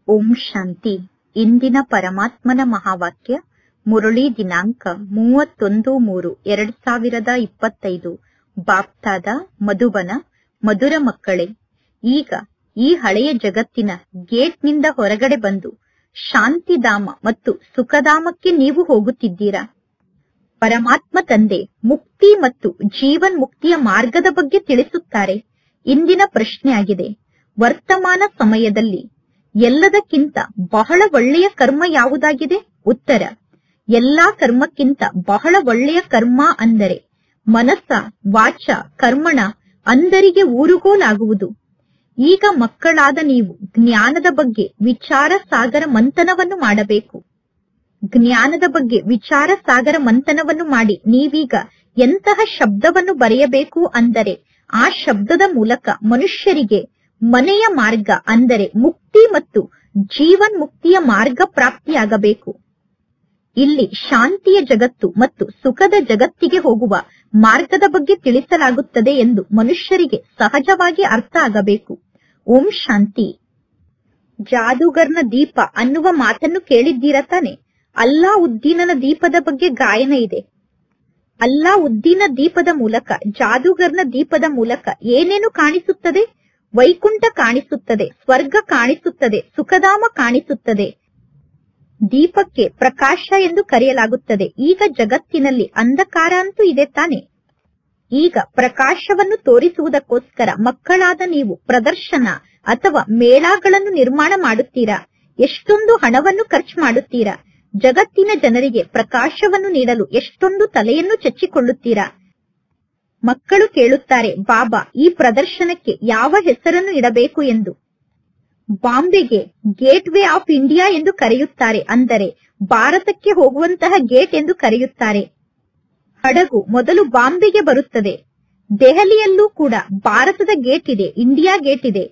ಓಂ ಶಾಂತಿ. ಇಂದಿನ ಪರಮಾತ್ಮನ ಮಹಾವಾಕ್ಯ ಮುರಳಿ ದಿನಾಂಕ 31/3/2025. ಬಾಪ್ತಾದ ಮಧುಬನ. ಮಧುರ ಮಕ್ಕಳೇ, ಈಗ ಈ ಹಳೆಯ ಜಗತ್ತಿನ ಗೇಟ್ನಿಂದ ಹೊರಗಡೆ ಬಂದು ಶಾಂತಿಧಾಮ ಮತ್ತು ಸುಖಧಾಮಕ್ಕೆ ನೀವು ಹೋಗುತ್ತಿದ್ದೀರಾ. ಪರಮಾತ್ಮ ತಂದೆ ಮುಕ್ತಿ ಮತ್ತು ಜೀವನ್ ಮುಕ್ತಿಯ ಮಾರ್ಗದ ಬಗ್ಗೆ ತಿಳಿಸುತ್ತಾರೆ. ಇಂದಿನ ಪ್ರಶ್ನೆ ಆಗಿದೆ, ವರ್ತಮಾನ ಸಮಯದಲ್ಲಿ ಎಲ್ಲದಕ್ಕಿಂತ ಬಹಳ ಒಳ್ಳೆಯ ಕರ್ಮ ಯಾವುದಾಗಿದೆ? ಉತ್ತರ, ಎಲ್ಲಾ ಕರ್ಮಕ್ಕಿಂತ ಬಹಳ ಒಳ್ಳೆಯ ಕರ್ಮ ಅಂದರೆ ಮನಸ್ಸ ವಾಚ ಕರ್ಮಣ ಅಂದರಿಗೆ ಊರುಗೋಲಾಗುವುದು. ಈಗ ಮಕ್ಕಳಾದ ನೀವು ಜ್ಞಾನದ ಬಗ್ಗೆ ವಿಚಾರ ಸಾಗರ ಮಂಥನವನ್ನು ಮಾಡಬೇಕು. ಜ್ಞಾನದ ಬಗ್ಗೆ ವಿಚಾರ ಸಾಗರ ಮಂಥನವನ್ನು ಮಾಡಿ ನೀವೀಗ ಎಂತಹ ಶಬ್ದವನ್ನು ಬರೆಯಬೇಕು ಅಂದರೆ ಆ ಶಬ್ದದ ಮೂಲಕ ಮನುಷ್ಯರಿಗೆ ಮನೆಯ ಮಾರ್ಗ ಅಂದರೆ ಮುಕ್ತಿ ಮತ್ತು ಜೀವನ್ ಮುಕ್ತಿಯ ಮಾರ್ಗ ಪ್ರಾಪ್ತಿಯಾಗಬೇಕು. ಇಲ್ಲಿ ಶಾಂತಿಯ ಜಗತ್ತು ಮತ್ತು ಸುಖದ ಜಗತ್ತಿಗೆ ಹೋಗುವ ಮಾರ್ಗದ ಬಗ್ಗೆ ತಿಳಿಸಲಾಗುತ್ತದೆ ಎಂದು ಮನುಷ್ಯರಿಗೆ ಸಹಜವಾಗಿ ಅರ್ಥ ಆಗಬೇಕು. ಓಂ ಶಾಂತಿ. ಜಾದೂಗರ್ನ ದೀಪ ಅನ್ನುವ ಮಾತನ್ನು ಕೇಳಿದ್ದೀರ ತಾನೆ? ಅಲ್ಲಾ ಉದ್ದೀನನ ದೀಪದ ಬಗ್ಗೆ ಗಾಯನ ಇದೆ. ಅಲ್ಲಾ ಉದ್ದೀನ ದೀಪದ ಮೂಲಕ, ಜಾದೂಗರ್ನ ದೀಪದ ಮೂಲಕ ಏನೇನು ಕಾಣಿಸುತ್ತದೆ? ವೈಕುಂಠ ಕಾಣಿಸುತ್ತದೆ, ಸ್ವರ್ಗ ಕಾಣಿಸುತ್ತದೆ, ಸುಖಧಾಮ ಕಾಣಿಸುತ್ತದೆ. ದೀಪಕ್ಕೆ ಪ್ರಕಾಶ ಎಂದು ಕರೆಯಲಾಗುತ್ತದೆ. ಈಗ ಜಗತ್ತಿನಲ್ಲಿ ಅಂಧಕಾರ ಅಂತೂ ಇದೆ ತಾನೆ? ಈಗ ಪ್ರಕಾಶವನ್ನು ತೋರಿಸುವುದಕ್ಕೋಸ್ಕರ ಮಕ್ಕಳಾದ ನೀವು ಪ್ರದರ್ಶನ ಅಥವಾ ಮೇಳಗಳನ್ನು ನಿರ್ಮಾಣ ಮಾಡುತ್ತೀರಾ. ಎಷ್ಟೊಂದು ಹಣವನ್ನು ಖರ್ಚು ಮಾಡುತ್ತೀರಾ. ಜಗತ್ತಿನ ಜನರಿಗೆ ಪ್ರಕಾಶವನ್ನು ನೀಡಲು ಎಷ್ಟೊಂದು ತಲೆಯನ್ನು ಚಚ್ಚಿಕೊಳ್ಳುತ್ತೀರಾ. ಮಕ್ಕಳು ಕೇಳುತ್ತಾರೆ, ಬಾಬಾ ಈ ಪ್ರದರ್ಶನಕ್ಕೆ ಯಾವ ಹೆಸರನ್ನು ಇಡಬೇಕು ಎಂದು. ಬಾಂಬೆಗೆ ಗೇಟ್ ವೇ ಆಫ್ ಇಂಡಿಯಾ ಎಂದು ಕರೆಯುತ್ತಾರೆ, ಅಂದರೆ ಭಾರತಕ್ಕೆ ಹೋಗುವಂತಹ ಗೇಟ್ ಎಂದು ಕರೆಯುತ್ತಾರೆ. ಹಡಗು ಮೊದಲು ಬಾಂಬೆಗೆ ಬರುತ್ತದೆ. ದೆಹಲಿಯಲ್ಲೂ ಕೂಡ ಭಾರತದ ಗೇಟ್ ಇದೆ, ಇಂಡಿಯಾ ಗೇಟ್ ಇದೆ.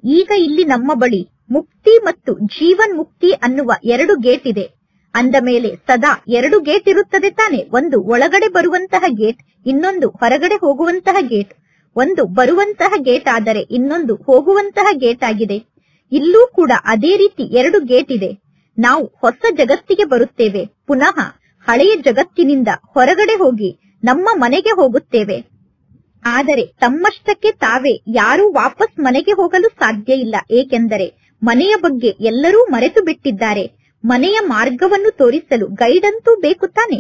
ಈಗ ಇಲ್ಲಿ ನಮ್ಮ ಬಳಿ ಮುಕ್ತಿ ಮತ್ತು ಜೀವನ್ ಮುಕ್ತಿ ಅನ್ನುವ 2 ಗೇಟ್ ಇದೆ. ಅಂದ ಮೇಲೆ ಸದಾ 2 ಗೇಟ್ ಇರುತ್ತದೆ ತಾನೆ? ಒಂದು ಒಳಗಡೆ ಬರುವಂತಹ ಗೇಟ್, ಇನ್ನೊಂದು ಹೊರಗಡೆ ಹೋಗುವಂತಹ ಗೇಟ್. ಒಂದು ಬರುವಂತಹ ಗೇಟ್ ಆದರೆ ಇನ್ನೊಂದು ಹೋಗುವಂತಹ ಗೇಟ್ ಆಗಿದೆ. ಇಲ್ಲೂ ಕೂಡ ಅದೇ ರೀತಿ 2 ಗೇಟ್ ಇದೆ. ನಾವು ಹೊಸ ಜಗತ್ತಿಗೆ ಬರುತ್ತೇವೆ, ಪುನಃ ಹಳೆಯ ಜಗತ್ತಿನಿಂದ ಹೊರಗಡೆ ಹೋಗಿ ನಮ್ಮ ಮನೆಗೆ ಹೋಗುತ್ತೇವೆ. ಆದರೆ ತಮ್ಮಷ್ಟಕ್ಕೆ ತಾವೇ ಯಾರೂ ವಾಪಸ್ ಮನೆಗೆ ಹೋಗಲು ಸಾಧ್ಯ ಇಲ್ಲ. ಏಕೆಂದರೆ ಮನೆಯ ಬಗ್ಗೆ ಎಲ್ಲರೂ ಮರೆತು ಬಿಟ್ಟಿದ್ದಾರೆ. ಮನೆಯ ಮಾರ್ಗವನ್ನು ತೋರಿಸಲು ಗೈಡ್ ಅಂತೂ ಬೇಕು ತಾನೆ?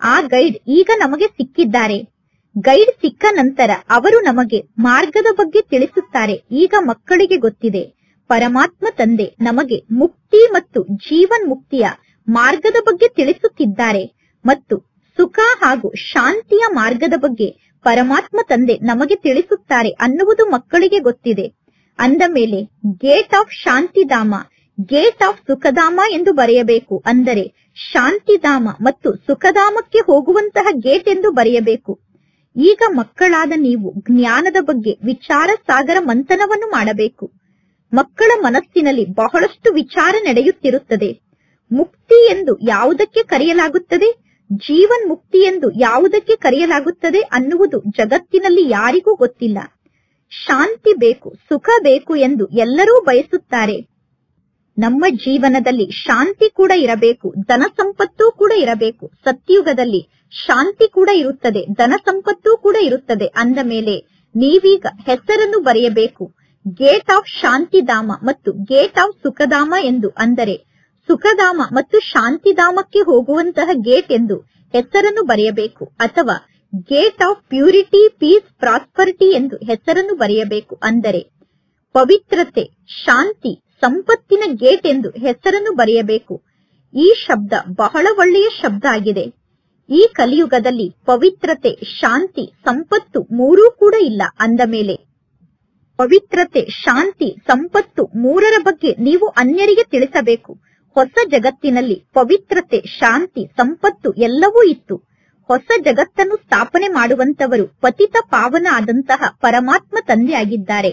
ಆ ಗೈಡ್ ಈಗ ನಮಗೆ ಸಿಕ್ಕಿದ್ದಾರೆ. ಗೈಡ್ ಸಿಕ್ಕ ನಂತರ ಅವರು ನಮಗೆ ಮಾರ್ಗದ ಬಗ್ಗೆ ತಿಳಿಸುತ್ತಾರೆ. ಈಗ ಮಕ್ಕಳಿಗೆ ಗೊತ್ತಿದೆ, ಪರಮಾತ್ಮ ತಂದೆ ನಮಗೆ ಮುಕ್ತಿ ಮತ್ತು ಜೀವನ್ ಮುಕ್ತಿಯ ಮಾರ್ಗದ ಬಗ್ಗೆ ತಿಳಿಸುತ್ತಿದ್ದಾರೆ ಮತ್ತು ಸುಖ ಹಾಗೂ ಶಾಂತಿಯ ಮಾರ್ಗದ ಬಗ್ಗೆ ಪರಮಾತ್ಮ ತಂದೆ ನಮಗೆ ತಿಳಿಸುತ್ತಾರೆ ಅನ್ನುವುದು ಮಕ್ಕಳಿಗೆ ಗೊತ್ತಿದೆ. ಅಂದ ಮೇಲೆ gate of Shantidhama, gate of ಸುಖಧಾಮ ಎಂದು ಬರೆಯಬೇಕು. ಅಂದರೆ ಶಾಂತಿಧಾಮ ಮತ್ತು ಸುಖಧಾಮಕ್ಕೆ ಹೋಗುವಂತಹ ಗೇಟ್ ಎಂದು ಬರೆಯಬೇಕು. ಈಗ ಮಕ್ಕಳಾದ ನೀವು ಜ್ಞಾನದ ಬಗ್ಗೆ ವಿಚಾರ ಸಾಗರ ಮಂಥನವನ್ನು ಮಾಡಬೇಕು. ಮಕ್ಕಳ ಮನಸ್ಸಿನಲ್ಲಿ ಬಹಳಷ್ಟು ವಿಚಾರ ನಡೆಯುತ್ತಿರುತ್ತದೆ. ಮುಕ್ತಿ ಎಂದು ಯಾವುದಕ್ಕೆ ಕರೆಯಲಾಗುತ್ತದೆ, ಜೀವನ್ ಮುಕ್ತಿ ಎಂದು ಯಾವುದಕ್ಕೆ ಕರೆಯಲಾಗುತ್ತದೆ ಅನ್ನುವುದು ಜಗತ್ತಿನಲ್ಲಿ ಯಾರಿಗೂ ಗೊತ್ತಿಲ್ಲ. ಶಾಂತಿ ಬೇಕು, ಸುಖ ಬೇಕು ಎಂದು ಎಲ್ಲರೂ ಬಯಸುತ್ತಾರೆ. ನಮ್ಮ ಜೀವನದಲ್ಲಿ ಶಾಂತಿ ಕೂಡ ಇರಬೇಕು, ಧನ ಸಂಪತ್ತು ಕೂಡ ಇರಬೇಕು. ಸತ್ಯುಗದಲ್ಲಿ ಶಾಂತಿ ಕೂಡ ಇರುತ್ತದೆ, ಧನ ಸಂಪತ್ತು ಕೂಡ ಇರುತ್ತದೆ. ಅಂದ ಮೇಲೆ ನೀವೀಗ ಹೆಸರನ್ನು ಬರೆಯಬೇಕು, ಗೇಟ್ ಆಫ್ ಶಾಂತಿಧಾಮ ಮತ್ತು ಗೇಟ್ ಆಫ್ ಸುಖಧಾಮ ಎಂದು. ಅಂದರೆ ಸುಖಧಾಮ ಮತ್ತು ಶಾಂತಿಧಾಮಕ್ಕೆ ಹೋಗುವಂತಹ ಗೇಟ್ ಎಂದು ಹೆಸರನ್ನು ಬರೆಯಬೇಕು. ಅಥವಾ gate of purity, peace, prosperity ಎಂದು ಹೆಸರನ್ನು ಬರೆಯಬೇಕು. ಅಂದರೆ ಪವಿತ್ರತೆ, ಶಾಂತಿ, ಸಂಪತ್ತಿನ ಗೇಟ್ ಎಂದು ಹೆಸರನ್ನು ಬರೆಯಬೇಕು. ಈ ಶಬ್ದ ಬಹಳ ಒಳ್ಳೆಯ ಶಬ್ದ ಆಗಿದೆ. ಈ ಕಲಿಯುಗದಲ್ಲಿ ಪವಿತ್ರತೆ, ಶಾಂತಿ, ಸಂಪತ್ತು ಮೂರೂ ಕೂಡ ಇಲ್ಲ. ಅಂದ ಮೇಲೆ ಪವಿತ್ರತೆ, ಶಾಂತಿ, ಸಂಪತ್ತು ಮೂರರ ಬಗ್ಗೆ ನೀವು ಅನ್ಯರಿಗೆ ತಿಳಿಸಬೇಕು. ಹೊಸ ಜಗತ್ತಿನಲ್ಲಿ ಪವಿತ್ರತೆ, ಶಾಂತಿ, ಸಂಪತ್ತು ಎಲ್ಲವೂ ಇತ್ತು. ಹೊಸ ಜಗತ್ತನ್ನು ಸ್ಥಾಪನೆ ಮಾಡುವಂತವರು ಪತಿತ ಪಾವನ ಆದಂತಹ ಪರಮಾತ್ಮ ತಂದೆ ಆಗಿದ್ದಾರೆ.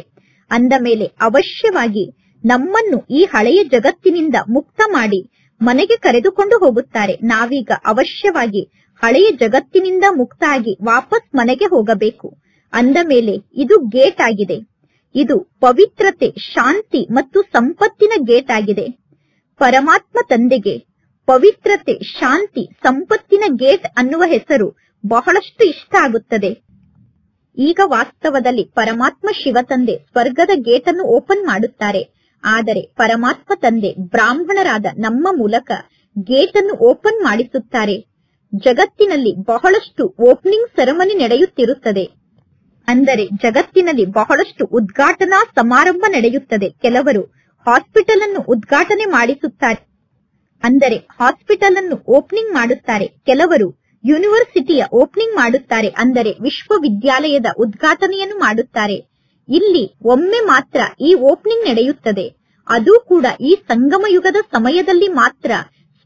ಅಂದ ಮೇಲೆ ಅವಶ್ಯವಾಗಿ ನಮ್ಮನ್ನು ಈ ಹಳೆಯ ಜಗತ್ತಿನಿಂದ ಮುಕ್ತ ಮಾಡಿ ಮನೆಗೆ ಕರೆದುಕೊಂಡು ಹೋಗುತ್ತಾರೆ. ನಾವೀಗ ಅವಶ್ಯವಾಗಿ ಹಳೆಯ ಜಗತ್ತಿನಿಂದ ಮುಕ್ತ ಆಗಿ ವಾಪಸ್ ಮನೆಗೆ ಹೋಗಬೇಕು. ಅಂದ ಮೇಲೆ ಇದು ಗೇಟ್ ಆಗಿದೆ. ಇದು ಪವಿತ್ರತೆ, ಶಾಂತಿ ಮತ್ತು ಸಂಪತ್ತಿನ ಗೇಟ್ ಆಗಿದೆ. ಪರಮಾತ್ಮ ತಂದೆಗೆ ಪವಿತ್ರತೆ, ಶಾಂತಿ, ಸಂಪತ್ತಿನ ಗೇಟ್ ಅನ್ನುವ ಹೆಸರು ಬಹಳಷ್ಟು ಇಷ್ಟ ಆಗುತ್ತದೆ. ಈಗ ವಾಸ್ತವದಲ್ಲಿ ಪರಮಾತ್ಮ ಶಿವ ತಂದೆ ಸ್ವರ್ಗದ ಗೇಟ್ ಅನ್ನು ಓಪನ್ ಮಾಡುತ್ತಾರೆ. ಆದರೆ ಪರಮಾತ್ಮ ತಂದೆ ಬ್ರಾಹ್ಮಣರಾದ ನಮ್ಮ ಮೂಲಕ ಗೇಟ್ ಅನ್ನು ಓಪನ್ ಮಾಡಿಸುತ್ತಾರೆ. ಜಗತ್ತಿನಲ್ಲಿ ಬಹಳಷ್ಟು ಓಪನಿಂಗ್ ಸೆರೆಮನಿ ನಡೆಯುತ್ತಿರುತ್ತದೆ. ಅಂದರೆ ಜಗತ್ತಿನಲ್ಲಿ ಬಹಳಷ್ಟು ಉದ್ಘಾಟನಾ ಸಮಾರಂಭ ನಡೆಯುತ್ತದೆ. ಕೆಲವರು ಹಾಸ್ಪಿಟಲ್ ಅನ್ನು ಉದ್ಘಾಟನೆ ಮಾಡಿಸುತ್ತಾರೆ, ಅಂದರೆ ಹಾಸ್ಪಿಟಲ್ ಅನ್ನು ಓಪನಿಂಗ್ ಮಾಡುತ್ತಾರೆ. ಕೆಲವರು ಯೂನಿವರ್ಸಿಟಿಯ ಓಪನಿಂಗ್ ಮಾಡುತ್ತಾರೆ, ಅಂದರೆ ವಿಶ್ವವಿದ್ಯಾಲಯದ ಉದ್ಘಾಟನೆಯನ್ನು ಮಾಡುತ್ತಾರೆ. ಇಲ್ಲಿ ಒಮ್ಮೆ ಮಾತ್ರ ಈ ಓಪನಿಂಗ್ ನಡೆಯುತ್ತದೆ. ಅದು ಕೂಡ ಈ ಸಂಗಮ ಯುಗದ ಸಮಯದಲ್ಲಿ ಮಾತ್ರ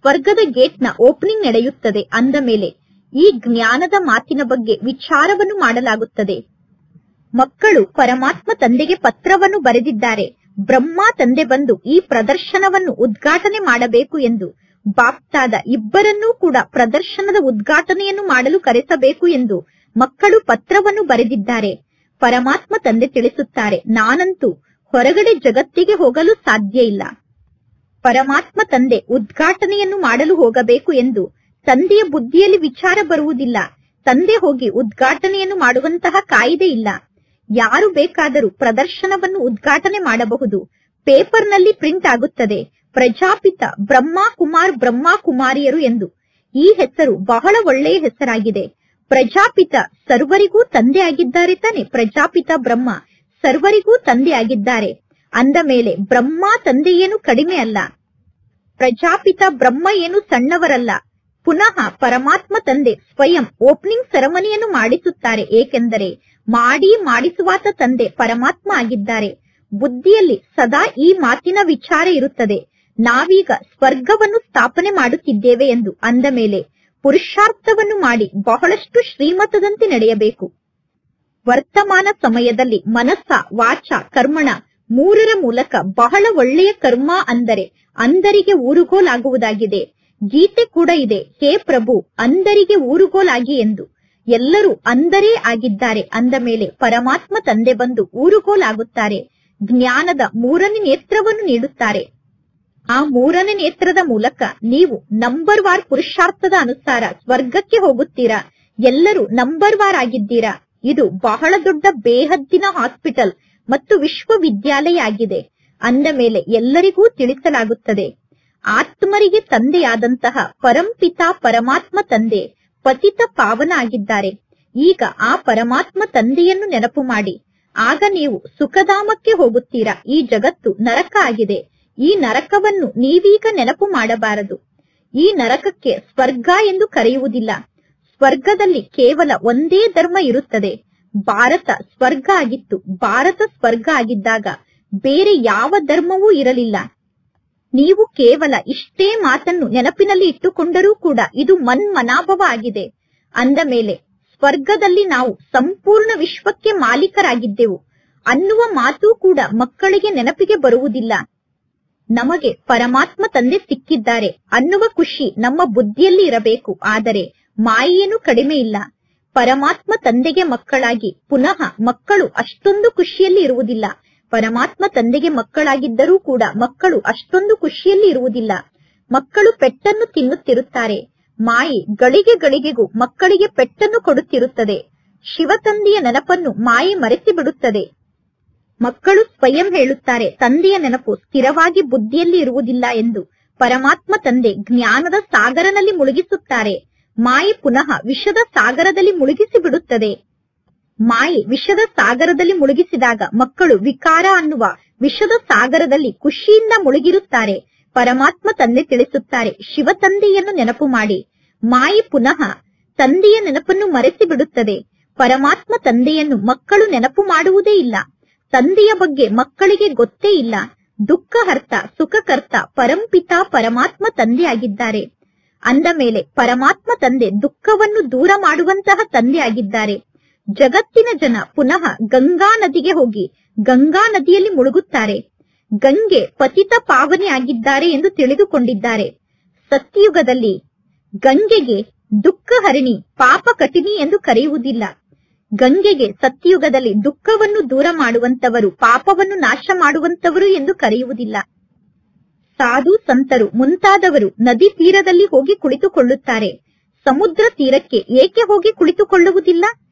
ಸ್ವರ್ಗದ ಗೇಟ್ ನ ಓಪನಿಂಗ್ ನಡೆಯುತ್ತದೆ. ಅಂದ ಮೇಲೆ ಈ ಜ್ಞಾನದ ಮಾತಿನ ಬಗ್ಗೆ ವಿಚಾರವನ್ನು ಮಾಡಲಾಗುತ್ತದೆ. ಮಕ್ಕಳು ಪರಮಾತ್ಮ ತಂದೆಗೆ ಪತ್ರವನ್ನು ಬರೆದಿದ್ದಾರೆ. ಬ್ರಹ್ಮ ತಂದೆ ಬಂದು ಈ ಪ್ರದರ್ಶನವನ್ನು ಉದ್ಘಾಟನೆ ಮಾಡಬೇಕು ಎಂದು, ಬಾಪ್ತಾದ ಇಬ್ಬರನ್ನೂ ಕೂಡ ಪ್ರದರ್ಶನದ ಉದ್ಘಾಟನೆಯನ್ನು ಮಾಡಲು ಕರೆಸಬೇಕು ಎಂದು ಮಕ್ಕಳು ಪತ್ರವನ್ನು ಬರೆದಿದ್ದಾರೆ. ಪರಮಾತ್ಮ ತಂದೆ ತಿಳಿಸುತ್ತಾರೆ, ನಾನಂತೂ ಹೊರಗಡೆ ಜಗತ್ತಿಗೆ ಹೋಗಲು ಸಾಧ್ಯ ಇಲ್ಲ. ಪರಮಾತ್ಮ ತಂದೆ ಉದ್ಘಾಟನೆಯನ್ನು ಮಾಡಲು ಹೋಗಬೇಕು ಎಂದು ತಂದೆಯ ಬುದ್ಧಿಯಲ್ಲಿ ವಿಚಾರ ಬರುವುದಿಲ್ಲ. ತಂದೆ ಹೋಗಿ ಉದ್ಘಾಟನೆಯನ್ನು ಮಾಡುವಂತಹ ಕಾಯಿದೆ ಇಲ್ಲ. ಯಾರು ಬೇಕಾದರೂ ಪ್ರದರ್ಶನವನ್ನು ಉದ್ಘಾಟನೆ ಮಾಡಬಹುದು. ಪೇಪರ್ನಲ್ಲಿ ಪ್ರಿಂಟ್ ಆಗುತ್ತದೆ, ಪ್ರಜಾಪಿತ ಬ್ರಹ್ಮ ಕುಮಾರಿಯರು ಎಂದು. ಈ ಹೆಸರು ಬಹಳ ಒಳ್ಳೆಯ ಹೆಸರಾಗಿದೆ. ಪ್ರಜಾಪಿತ ಸರ್ವರಿಗೂ ತಂದೆ ಆಗಿದ್ದಾರೆ ತಾನೆ. ಪ್ರಜಾಪಿತ ಬ್ರಹ್ಮ ಸರ್ವರಿಗೂ ತಂದೆ ಆಗಿದ್ದಾರೆ. ಅಂದ ಮೇಲೆ ಬ್ರಹ್ಮ ತಂದೆ ಏನು ಕಡಿಮೆ ಅಲ್ಲ, ಪ್ರಜಾಪಿತ ಬ್ರಹ್ಮ ಏನು ಸಣ್ಣವರಲ್ಲ. ಪುನಃ ಪರಮಾತ್ಮ ತಂದೆ ಸ್ವಯಂ ಓಪನಿಂಗ್ ಸೆರೆಮನಿಯನ್ನು ಮಾಡಿಸುತ್ತಾರೆ. ಏಕೆಂದರೆ ಮಾಡಿಸುವಾತ ತಂದೆ ಪರಮಾತ್ಮ ಆಗಿದ್ದಾರೆ. ಬುದ್ಧಿಯಲ್ಲಿ ಸದಾ ಈ ಮಾತಿನ ವಿಚಾರ ಇರುತ್ತದೆ, ನಾವೀಗ ಸ್ವರ್ಗವನ್ನು ಸ್ಥಾಪನೆ ಮಾಡುತ್ತಿದ್ದೇವೆ ಎಂದು. ಅಂದ ಮೇಲೆ ಪುರುಷಾರ್ಥವನ್ನು ಮಾಡಿ ಬಹಳಷ್ಟು ಶ್ರೀಮತದಂತೆ ನಡೆಯಬೇಕು. ವರ್ತಮಾನ ಸಮಯದಲ್ಲಿ ಮನಸ್ಸ, ವಾಚ, ಕರ್ಮಣ ಮೂರರ ಮೂಲಕ ಬಹಳ ಒಳ್ಳೆಯ ಕರ್ಮ ಅಂದರೆ ಅಂದರಿಗೆ ಊರುಗೋಲಾಗುವುದಾಗಿದೆ. ಗೀತೆ ಕೂಡ ಇದೆ, ಹೇ ಪ್ರಭು ಅಂದರಿಗೆ ಊರುಗೋಲಾಗಿ ಎಂದು. ಎಲ್ಲರೂ ಅಂದರೇ ಆಗಿದ್ದಾರೆ. ಅಂದ ಮೇಲೆ ಪರಮಾತ್ಮ ತಂದೆ ಬಂದು ಊರುಗೋಲಾಗುತ್ತಾರೆ. ಜ್ಞಾನದ ಮೂರನೇ ನೇತ್ರವನ್ನು ನೀಡುತ್ತಾರೆ. ಆ ಮೂರನೇ ನೇತ್ರದ ಮೂಲಕ ನೀವು ನಂಬರ್ ವಾರ್ ಪುರುಷಾರ್ಥದ ಅನುಸಾರ ಸ್ವರ್ಗಕ್ಕೆ ಹೋಗುತ್ತೀರಾ. ಎಲ್ಲರೂ ನಂಬರ್ ವಾರ್ ಆಗಿದ್ದೀರಾ. ಇದು ಬಹಳ ದೊಡ್ಡ ಬೇಹದ್ದಿನ ಹಾಸ್ಪಿಟಲ್ ಮತ್ತು ವಿಶ್ವವಿದ್ಯಾಲಯ ಆಗಿದೆ. ಅಂದ ಮೇಲೆ ಎಲ್ಲರಿಗೂ ತಿಳಿಸಲಾಗುತ್ತದೆ, ಆತ್ಮರಿಗೆ ತಂದೆಯಾದಂತಹ ಪರಂಪಿತ ಪರಮಾತ್ಮ ತಂದೆ ಪತಿತ ಪಾವನ ಆಗಿದ್ದಾರೆ. ಈಗ ಆ ಪರಮಾತ್ಮ ತಂದೆಯನ್ನು ನೆನಪು ಮಾಡಿ, ಆಗ ನೀವು ಸುಖಧಾಮಕ್ಕೆ ಹೋಗುತ್ತೀರಾ. ಈ ಜಗತ್ತು ನರಕ ಆಗಿದೆ. ಈ ನರಕವನ್ನು ನೀವೀಗ ನೆನಪು ಮಾಡಬಾರದು. ಈ ನರಕಕ್ಕೆ ಸ್ವರ್ಗ ಎಂದು ಕರೆಯುವುದಿಲ್ಲ. ಸ್ವರ್ಗದಲ್ಲಿ ಕೇವಲ ಒಂದೇ ಧರ್ಮ ಇರುತ್ತದೆ. ಭಾರತ ಸ್ವರ್ಗ ಆಗಿತ್ತು. ಭಾರತ ಸ್ವರ್ಗ ಆಗಿದ್ದಾಗ ಬೇರೆ ಯಾವ ಧರ್ಮವೂ ಇರಲಿಲ್ಲ. ನೀವು ಕೇವಲ ಇಷ್ಟೇ ಮಾತನ್ನು ನೆನಪಿನಲ್ಲಿ ಇಟ್ಟುಕೊಂಡರೂ ಕೂಡ ಇದು ಮನ್ಮನಾಭವ ಆಗಿದೆ. ಅಂದ ಮೇಲೆ ಸ್ವರ್ಗದಲ್ಲಿ ನಾವು ಸಂಪೂರ್ಣ ವಿಶ್ವಕ್ಕೆ ಮಾಲೀಕರಾಗಿದ್ದೆವು ಅನ್ನುವ ಮಾತು ಕೂಡ ಮಕ್ಕಳಿಗೆ ನೆನಪಿಗೆ ಬರುವುದಿಲ್ಲ. ನಮಗೆ ಪರಮಾತ್ಮ ತಂದೆ ಸಿಕ್ಕಿದ್ದಾರೆ ಅನ್ನುವ ಖುಷಿ ನಮ್ಮ ಬುದ್ಧಿಯಲ್ಲಿ ಇರಬೇಕು. ಆದರೆ ಮಾಯೇನು ಕಡಿಮೆ ಇಲ್ಲ. ಪರಮಾತ್ಮ ತಂದೆಗೆ ಮಕ್ಕಳಾಗಿ ಪುನಃ ಮಕ್ಕಳು ಅಷ್ಟೊಂದು ಖುಷಿಯಲ್ಲಿ ಇರುವುದಿಲ್ಲ. ಪರಮಾತ್ಮ ತಂದೆಗೆ ಮಕ್ಕಳಾಗಿದ್ದರೂ ಕೂಡ ಮಕ್ಕಳು ಅಷ್ಟೊಂದು ಖುಷಿಯಲ್ಲಿ ಇರುವುದಿಲ್ಲ. ಮಕ್ಕಳು ಪೆಟ್ಟನ್ನು ತಿನ್ನುತ್ತಿರುತ್ತಾರೆ. ಮಾಯೆ ಗಳಿಗೆ ಗಳಿಗೆಗೂ ಮಕ್ಕಳಿಗೆ ಪೆಟ್ಟನ್ನು ಕೊಡುತ್ತಿರುತ್ತದೆ. ಶಿವ ತಂದೆಯ ನೆನಪನ್ನು ಮಾಯೆ ಮರೆಸಿ ಬಿಡುತ್ತದೆ. ಮಕ್ಕಳು ಸ್ವಯಂ ಹೇಳುತ್ತಾರೆ, ತಂದೆಯ ನೆನಪು ಸ್ಥಿರವಾಗಿ ಬುದ್ಧಿಯಲ್ಲಿ ಇರುವುದಿಲ್ಲ ಎಂದು. ಪರಮಾತ್ಮ ತಂದೆ ಜ್ಞಾನದ ಸಾಗರನಲ್ಲಿ ಮುಳುಗಿಸುತ್ತಾರೆ. ಮಾಯೆ ಪುನಃ ವಿಷದ ಸಾಗರದಲ್ಲಿ ಮುಳುಗಿಸಿ ಬಿಡುತ್ತದೆ. ಮಾಯೆ ವಿಷದ ಸಾಗರದಲ್ಲಿ ಮುಳುಗಿಸಿದಾಗ ಮಕ್ಕಳು ವಿಕಾರ ಅನ್ನುವ ವಿಷದ ಸಾಗರದಲ್ಲಿ ಖುಷಿಯಿಂದ ಮುಳುಗಿರುತ್ತಾರೆ. ಪರಮಾತ್ಮ ತಂದೆ ತಿಳಿಸುತ್ತಾರೆ, ಶಿವ ತಂದೆಯನ್ನು ನೆನಪು ಮಾಡಿ. ಮಾಯೆ ಪುನಃ ತಂದೆಯ ನೆನಪನ್ನು ಮರೆಸಿ ಬಿಡುತ್ತದೆ. ಪರಮಾತ್ಮ ತಂದೆಯನ್ನು ಮಕ್ಕಳು ನೆನಪು ಮಾಡುವುದೇ ಇಲ್ಲ. ತಂದೆಯ ಬಗ್ಗೆ ಮಕ್ಕಳಿಗೆ ಗೊತ್ತೇ ಇಲ್ಲ. ದುಃಖಹರ್ತ, ಸುಖಕರ್ತ ಪರಂಪಿತ ಪರಮಾತ್ಮ ತಂದೆ ಆಗಿದ್ದಾರೆ. ಅಂದ ಮೇಲೆ ಪರಮಾತ್ಮ ತಂದೆ ದುಃಖವನ್ನು ದೂರ ಮಾಡುವಂತಹ ತಂದೆ ಆಗಿದ್ದಾರೆ. ಜಗತ್ತಿನ ಜನ ಪುನಃ ಗಂಗಾ ನದಿಗೆ ಹೋಗಿ ಗಂಗಾ ನದಿಯಲ್ಲಿ ಮುಳುಗುತ್ತಾರೆ. ಗಂಗೆ ಪತಿತ ಪಾವನೆ ಆಗಿದ್ದಾರೆ ಎಂದು ತಿಳಿದುಕೊಂಡಿದ್ದಾರೆ. ಸತ್ಯಯುಗದಲ್ಲಿ ಗಂಗೆಗೆ ದುಃಖ ಹರಿಣಿ, ಪಾಪ ಕಠಿಣಿ ಎಂದು ಕರೆಯುವುದಿಲ್ಲ. ಗಂಗೆಗೆ ಸತ್ಯಯುಗದಲ್ಲಿ ದುಃಖವನ್ನು ದೂರ ಮಾಡುವಂತವರು, ಪಾಪವನ್ನು ನಾಶ ಮಾಡುವಂತವರು ಎಂದು ಕರೆಯುವುದಿಲ್ಲ. ಸಾಧು ಸಂತರು ಮುಂತಾದವರು ನದಿ ತೀರದಲ್ಲಿ ಹೋಗಿ ಕುಳಿತುಕೊಳ್ಳುತ್ತಾರೆ. ಸಮುದ್ರ ತೀರಕ್ಕೆ ಏಕೆ ಹೋಗಿ ಕುಳಿತುಕೊಳ್ಳುವುದಿಲ್ಲ?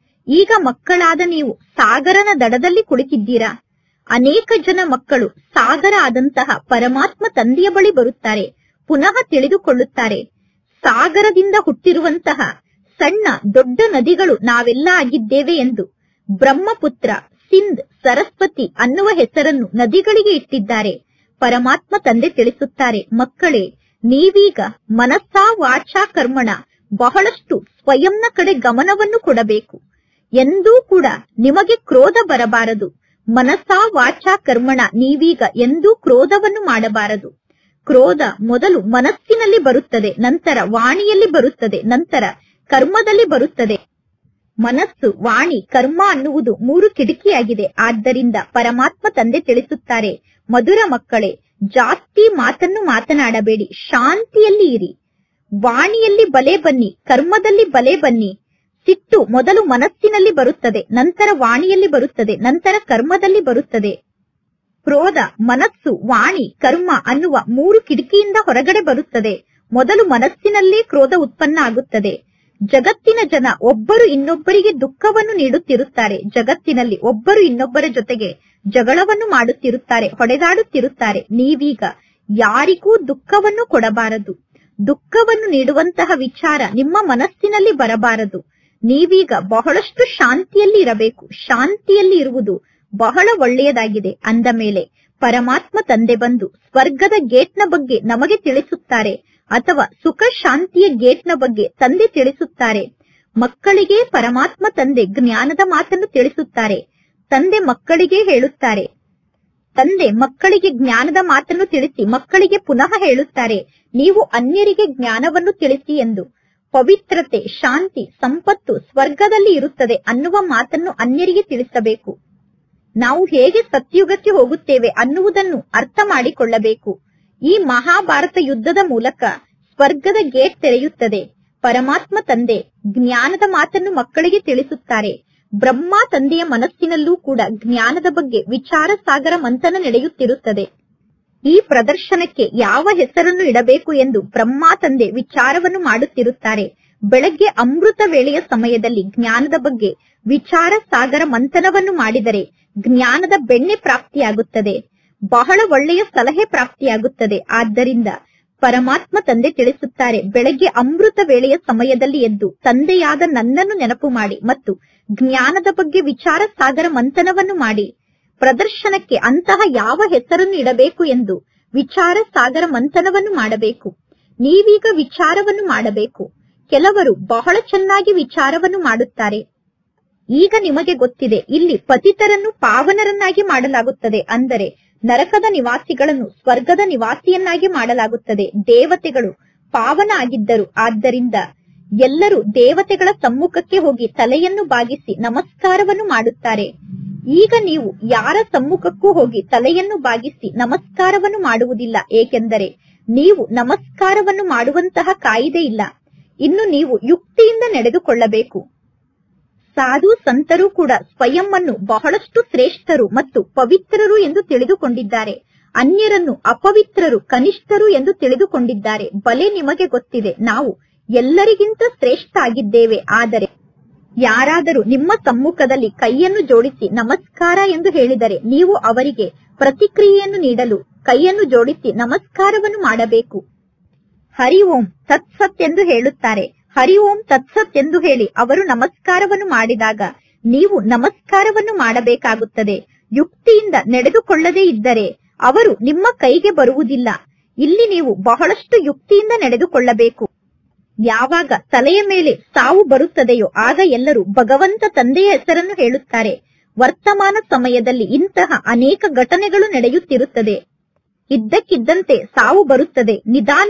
ಈಗ ಮಕ್ಕಳಾದ ನೀವು ಸಾಗರನ ದಡದಲ್ಲಿ ಕುಳಿತಿದ್ದೀರಾ. ಅನೇಕ ಜನ ಮಕ್ಕಳು ಸಾಗರ ಆದಂತಹ ಪರಮಾತ್ಮ ತಂದೆಯ ಬಳಿ ಬರುತ್ತಾರೆ, ಪುನಃ ತಿಳಿದುಕೊಳ್ಳುತ್ತಾರೆ. ಸಾಗರದಿಂದ ಹುಟ್ಟಿರುವಂತಹ ಸಣ್ಣ ದೊಡ್ಡ ನದಿಗಳು ನಾವೆಲ್ಲ ಆಗಿದ್ದೇವೆ ಎಂದು. ಬ್ರಹ್ಮಪುತ್ರ, ಸಿಂಧ್, ಸರಸ್ವತಿ ಅನ್ನುವ ಹೆಸರನ್ನು ನದಿಗಳಿಗೆ ಇಟ್ಟಿದ್ದಾರೆ. ಪರಮಾತ್ಮ ತಂದೆ ತಿಳಿಸುತ್ತಾರೆ, ಮಕ್ಕಳೇ, ನೀವೀಗ ಮನಸ್ಸ ವಾಚ ಕರ್ಮಣ ಬಹಳಷ್ಟು ಸ್ವಯಂನ ಕಡೆ ಗಮನವನ್ನು ಕೊಡಬೇಕು. ಎಂದೂ ಕೂಡ ನಿಮಗೆ ಕ್ರೋಧ ಬರಬಾರದು. ಮನಸ್ಸ ವಾಚ ಕರ್ಮಣ ನೀವೀಗ ಎಂದೂ ಕ್ರೋಧವನ್ನು ಮಾಡಬಾರದು. ಕ್ರೋಧ ಮೊದಲು ಮನಸ್ಸಿನಲ್ಲಿ ಬರುತ್ತದೆ, ನಂತರ ವಾಣಿಯಲ್ಲಿ ಬರುತ್ತದೆ, ನಂತರ ಕರ್ಮದಲ್ಲಿ ಬರುತ್ತದೆ. ಮನಸ್ಸು, ವಾಣಿ, ಕರ್ಮ ಅನ್ನುವುದು 3 ಕಿಟಕಿಯಾಗಿದೆ. ಆದ್ದರಿಂದ ಪರಮಾತ್ಮ ತಂದೆ ತಿಳಿಸುತ್ತಾರೆ, ಮಧುರ ಮಕ್ಕಳೇ, ಜಾಸ್ತಿ ಮಾತನ್ನು ಮಾತನಾಡಬೇಡಿ, ಶಾಂತಿಯಲ್ಲಿ ಇರಿ. ವಾಣಿಯಲ್ಲಿ ಬಲೆ ಬನ್ನಿ, ಕರ್ಮದಲ್ಲಿ ಬಲೆ ಬನ್ನಿ. ಸಿಟ್ಟು ಮೊದಲು ಮನಸ್ಸಿನಲ್ಲಿ ಬರುತ್ತದೆ, ನಂತರ ವಾಣಿಯಲ್ಲಿ ಬರುತ್ತದೆ, ನಂತರ ಕರ್ಮದಲ್ಲಿ ಬರುತ್ತದೆ. ಕ್ರೋಧ ಮನಸ್ಸು, ವಾಣಿ, ಕರ್ಮ ಅನ್ನುವ 3 ಕಿಟಕಿಯಿಂದ ಹೊರಗಡೆ ಬರುತ್ತದೆ. ಮೊದಲು ಮನಸ್ಸಿನಲ್ಲೇ ಕ್ರೋಧ ಉತ್ಪನ್ನ ಆಗುತ್ತದೆ. ಜಗತ್ತಿನ ಜನ ಒಬ್ಬರು ಇನ್ನೊಬ್ಬರಿಗೆ ದುಃಖವನ್ನು ನೀಡುತ್ತಿರುತ್ತಾರೆ. ಜಗತ್ತಿನಲ್ಲಿ ಒಬ್ಬರು ಇನ್ನೊಬ್ಬರ ಜೊತೆಗೆ ಜಗಳವನ್ನು ಮಾಡುತ್ತಿರುತ್ತಾರೆ, ಹೊಡೆದಾಡುತ್ತಿರುತ್ತಾರೆ. ನೀವೀಗ ಯಾರಿಗೂ ದುಃಖವನ್ನು ಕೊಡಬಾರದು. ದುಃಖವನ್ನು ನೀಡುವಂತಹ ವಿಚಾರ ನಿಮ್ಮ ಮನಸ್ಸಿನಲ್ಲಿ ಬರಬಾರದು. ನೀವೀಗ ಬಹಳಷ್ಟು ಶಾಂತಿಯಲ್ಲಿ ಇರಬೇಕು. ಶಾಂತಿಯಲ್ಲಿ ಇರುವುದು ಬಹಳ ಒಳ್ಳೆಯದಾಗಿದೆ. ಅಂದ ಮೇಲೆ ಪರಮಾತ್ಮ ತಂದೆ ಬಂದು ಸ್ವರ್ಗದ ಗೇಟ್ನ ಬಗ್ಗೆ ನಮಗೆ ತಿಳಿಸುತ್ತಾರೆ, ಅಥವಾ ಸುಖ ಶಾಂತಿಯ ಗೇಟ್ನ ಬಗ್ಗೆ ತಂದೆ ತಿಳಿಸುತ್ತಾರೆ. ಮಕ್ಕಳಿಗೆ ಪರಮಾತ್ಮ ತಂದೆ ಜ್ಞಾನದ ಮಾತನ್ನು ತಿಳಿಸುತ್ತಾರೆ. ತಂದೆ ಮಕ್ಕಳಿಗೆ ಹೇಳುತ್ತಾರೆ. ತಂದೆ ಮಕ್ಕಳಿಗೆ ಜ್ಞಾನದ ಮಾತನ್ನು ತಿಳಿಸಿ ಮಕ್ಕಳಿಗೆ ಪುನಃ ಹೇಳುತ್ತಾರೆ, ನೀವು ಅನ್ಯರಿಗೆ ಜ್ಞಾನವನ್ನು ತಿಳಿಸಿ ಎಂದು. ಪವಿತ್ರತೆ, ಶಾಂತಿ, ಸಂಪತ್ತು ಸ್ವರ್ಗದಲ್ಲಿ ಇರುತ್ತದೆ ಅನ್ನುವ ಮಾತನ್ನು ಅನ್ಯರಿಗೆ ತಿಳಿಸಬೇಕು. ನಾವು ಹೇಗೆ ಸತ್ಯುಗಕ್ಕೆ ಹೋಗುತ್ತೇವೆ ಅನ್ನುವುದನ್ನು ಅರ್ಥ ಮಾಡಿಕೊಳ್ಳಬೇಕು. ಈ ಮಹಾಭಾರತ ಯುದ್ಧದ ಮೂಲಕ ಸ್ವರ್ಗದ ಗೇಟ್ ತೆರೆಯುತ್ತದೆ. ಪರಮಾತ್ಮ ತಂದೆ ಜ್ಞಾನದ ಮಾತನ್ನು ಮಕ್ಕಳಿಗೆ ತಿಳಿಸುತ್ತಾರೆ. ಬ್ರಹ್ಮ ತಂದೆಯ ಮನಸ್ಸಿನಲ್ಲೂ ಕೂಡ ಜ್ಞಾನದ ಬಗ್ಗೆ ವಿಚಾರ ಸಾಗರ ಮಂಥನ ನಡೆಯುತ್ತಿರುತ್ತದೆ. ಈ ಪ್ರದರ್ಶನಕ್ಕೆ ಯಾವ ಹೆಸರನ್ನು ಇಡಬೇಕು ಎಂದು ಬ್ರಹ್ಮ ತಂದೆ ವಿಚಾರವನ್ನು ಮಾಡುತ್ತಿರುತ್ತಾರೆ. ಬೆಳಗ್ಗೆ ಅಮೃತ ವೇಳೆಯ ಸಮಯದಲ್ಲಿ ಜ್ಞಾನದ ಬಗ್ಗೆ ವಿಚಾರ ಸಾಗರ ಮಂಥನವನ್ನು ಮಾಡಿದರೆ ಜ್ಞಾನದ ಬೆಣ್ಣೆ ಪ್ರಾಪ್ತಿಯಾಗುತ್ತದೆ. ಬಹಳ ಒಳ್ಳೆಯ ಸಲಹೆ ಪ್ರಾಪ್ತಿಯಾಗುತ್ತದೆ. ಆದ್ದರಿಂದ ಪರಮಾತ್ಮ ತಂದೆ ತಿಳಿಸುತ್ತಾರೆ, ಬೆಳಗ್ಗೆ ಅಮೃತ ವೇಳೆಯ ಸಮಯದಲ್ಲಿ ಎದ್ದು ತಂದೆಯಾದ ನನ್ನನ್ನು ನೆನಪು ಮಾಡಿ ಮತ್ತು ಜ್ಞಾನದ ಬಗ್ಗೆ ವಿಚಾರ ಸಾಗರ ಮಂಥನವನ್ನು ಮಾಡಿ. ಪ್ರದರ್ಶನಕ್ಕೆ ಅಂತಹ ಯಾವ ಹೆಸರನ್ನು ಇಡಬೇಕು ಎಂದು ವಿಚಾರ ಸಾಗರ ಮಂಥನವನ್ನು ಮಾಡಬೇಕು. ನೀವೀಗ ವಿಚಾರವನ್ನು ಮಾಡಬೇಕು. ಕೆಲವರು ಬಹಳ ಚೆನ್ನಾಗಿ ವಿಚಾರವನ್ನು ಮಾಡುತ್ತಾರೆ. ಈಗ ನಿಮಗೆ ಗೊತ್ತಿದೆ, ಇಲ್ಲಿ ಪತಿತರನ್ನು ಪಾವನರನ್ನಾಗಿ ಮಾಡಲಾಗುತ್ತದೆ. ಅಂದರೆ ನರಕದ ನಿವಾಸಿಗಳನ್ನು ಸ್ವರ್ಗದ ನಿವಾಸಿಯನ್ನಾಗಿ ಮಾಡಲಾಗುತ್ತದೆ. ದೇವತೆಗಳು ಪಾವನ ಆಗಿದ್ದರು. ಆದ್ದರಿಂದ ಎಲ್ಲರೂ ದೇವತೆಗಳ ಸಮ್ಮುಖಕ್ಕೆ ಹೋಗಿ ತಲೆಯನ್ನು ಬಾಗಿಸಿ ನಮಸ್ಕಾರವನ್ನು ಮಾಡುತ್ತಾರೆ. ಈಗ ನೀವು ಯಾರ ಸಮ್ಮುಖಕ್ಕೂ ಹೋಗಿ ತಲೆಯನ್ನು ಬಾಗಿಸಿ ನಮಸ್ಕಾರವನ್ನು ಮಾಡುವುದಿಲ್ಲ. ಏಕೆಂದರೆ ನೀವು ನಮಸ್ಕಾರವನ್ನು ಮಾಡುವಂತಹ ಕಾಯಿದೆ ಇಲ್ಲ. ಇನ್ನು ನೀವು ಯುಕ್ತಿಯಿಂದ ನಡೆದುಕೊಳ್ಳಬೇಕು. ಸಾಧು ಸಂತರು ಕೂಡ ಸ್ವಯಂವನ್ನು ಬಹಳಷ್ಟು ಶ್ರೇಷ್ಠರು ಮತ್ತು ಪವಿತ್ರರು ಎಂದು ತಿಳಿದುಕೊಂಡಿದ್ದಾರೆ. ಅನ್ಯರನ್ನು ಅಪವಿತ್ರರು, ಕನಿಷ್ಠರು ಎಂದು ತಿಳಿದುಕೊಂಡಿದ್ದಾರೆ. ಬಲೆ ನಿಮಗೆ ಗೊತ್ತಿದೆ, ನಾವು ಎಲ್ಲರಿಗಿಂತ ಶ್ರೇಷ್ಠ ಆಗಿದ್ದೇವೆ. ಆದರೆ ಯಾರಾದರೂ ನಿಮ್ಮ ಸಮ್ಮುಖದಲ್ಲಿ ಕೈಯನ್ನು ಜೋಡಿಸಿ ನಮಸ್ಕಾರ ಎಂದು ಹೇಳಿದರೆ ನೀವು ಅವರಿಗೆ ಪ್ರತಿಕ್ರಿಯೆಯನ್ನು ನೀಡಲು ಕೈಯನ್ನು ಜೋಡಿಸಿ ನಮಸ್ಕಾರವನ್ನು ಮಾಡಬೇಕು. ಹರಿ ಓಂ ತತ್ಸತ್ ಎಂದು ಹೇಳುತ್ತಾರೆ. ಹರಿ ಓಂ ತತ್ಸತ್ ಎಂದು ಹೇಳಿ ಅವರು ನಮಸ್ಕಾರವನ್ನು ಮಾಡಿದಾಗ ನೀವು ನಮಸ್ಕಾರವನ್ನು ಮಾಡಬೇಕಾಗುತ್ತದೆ. ಯುಕ್ತಿಯಿಂದ ನಡೆದುಕೊಳ್ಳದೇ ಇದ್ದರೆ ಅವರು ನಿಮ್ಮ ಕೈಗೆ ಬರುವುದಿಲ್ಲ. ಇಲ್ಲಿ ನೀವು ಬಹಳಷ್ಟು ಯುಕ್ತಿಯಿಂದ ನಡೆದುಕೊಳ್ಳಬೇಕು. ಯಾವಾಗ ತಲೆಯ ಮೇಲೆ ಸಾವು ಬರುತ್ತದೆಯೋ ಆಗ ಎಲ್ಲರೂ ಭಗವಂತ ತಂದೆಯ ಹೆಸರನ್ನು ಹೇಳುತ್ತಾರೆ. ವರ್ತಮಾನ ಸಮಯದಲ್ಲಿ ಇಂತಹ ಅನೇಕ ಘಟನೆಗಳು ನಡೆಯುತ್ತಿರುತ್ತದೆ. ಇದ್ದಕ್ಕಿದ್ದಂತೆ ಸಾವು ಬರುತ್ತದೆ.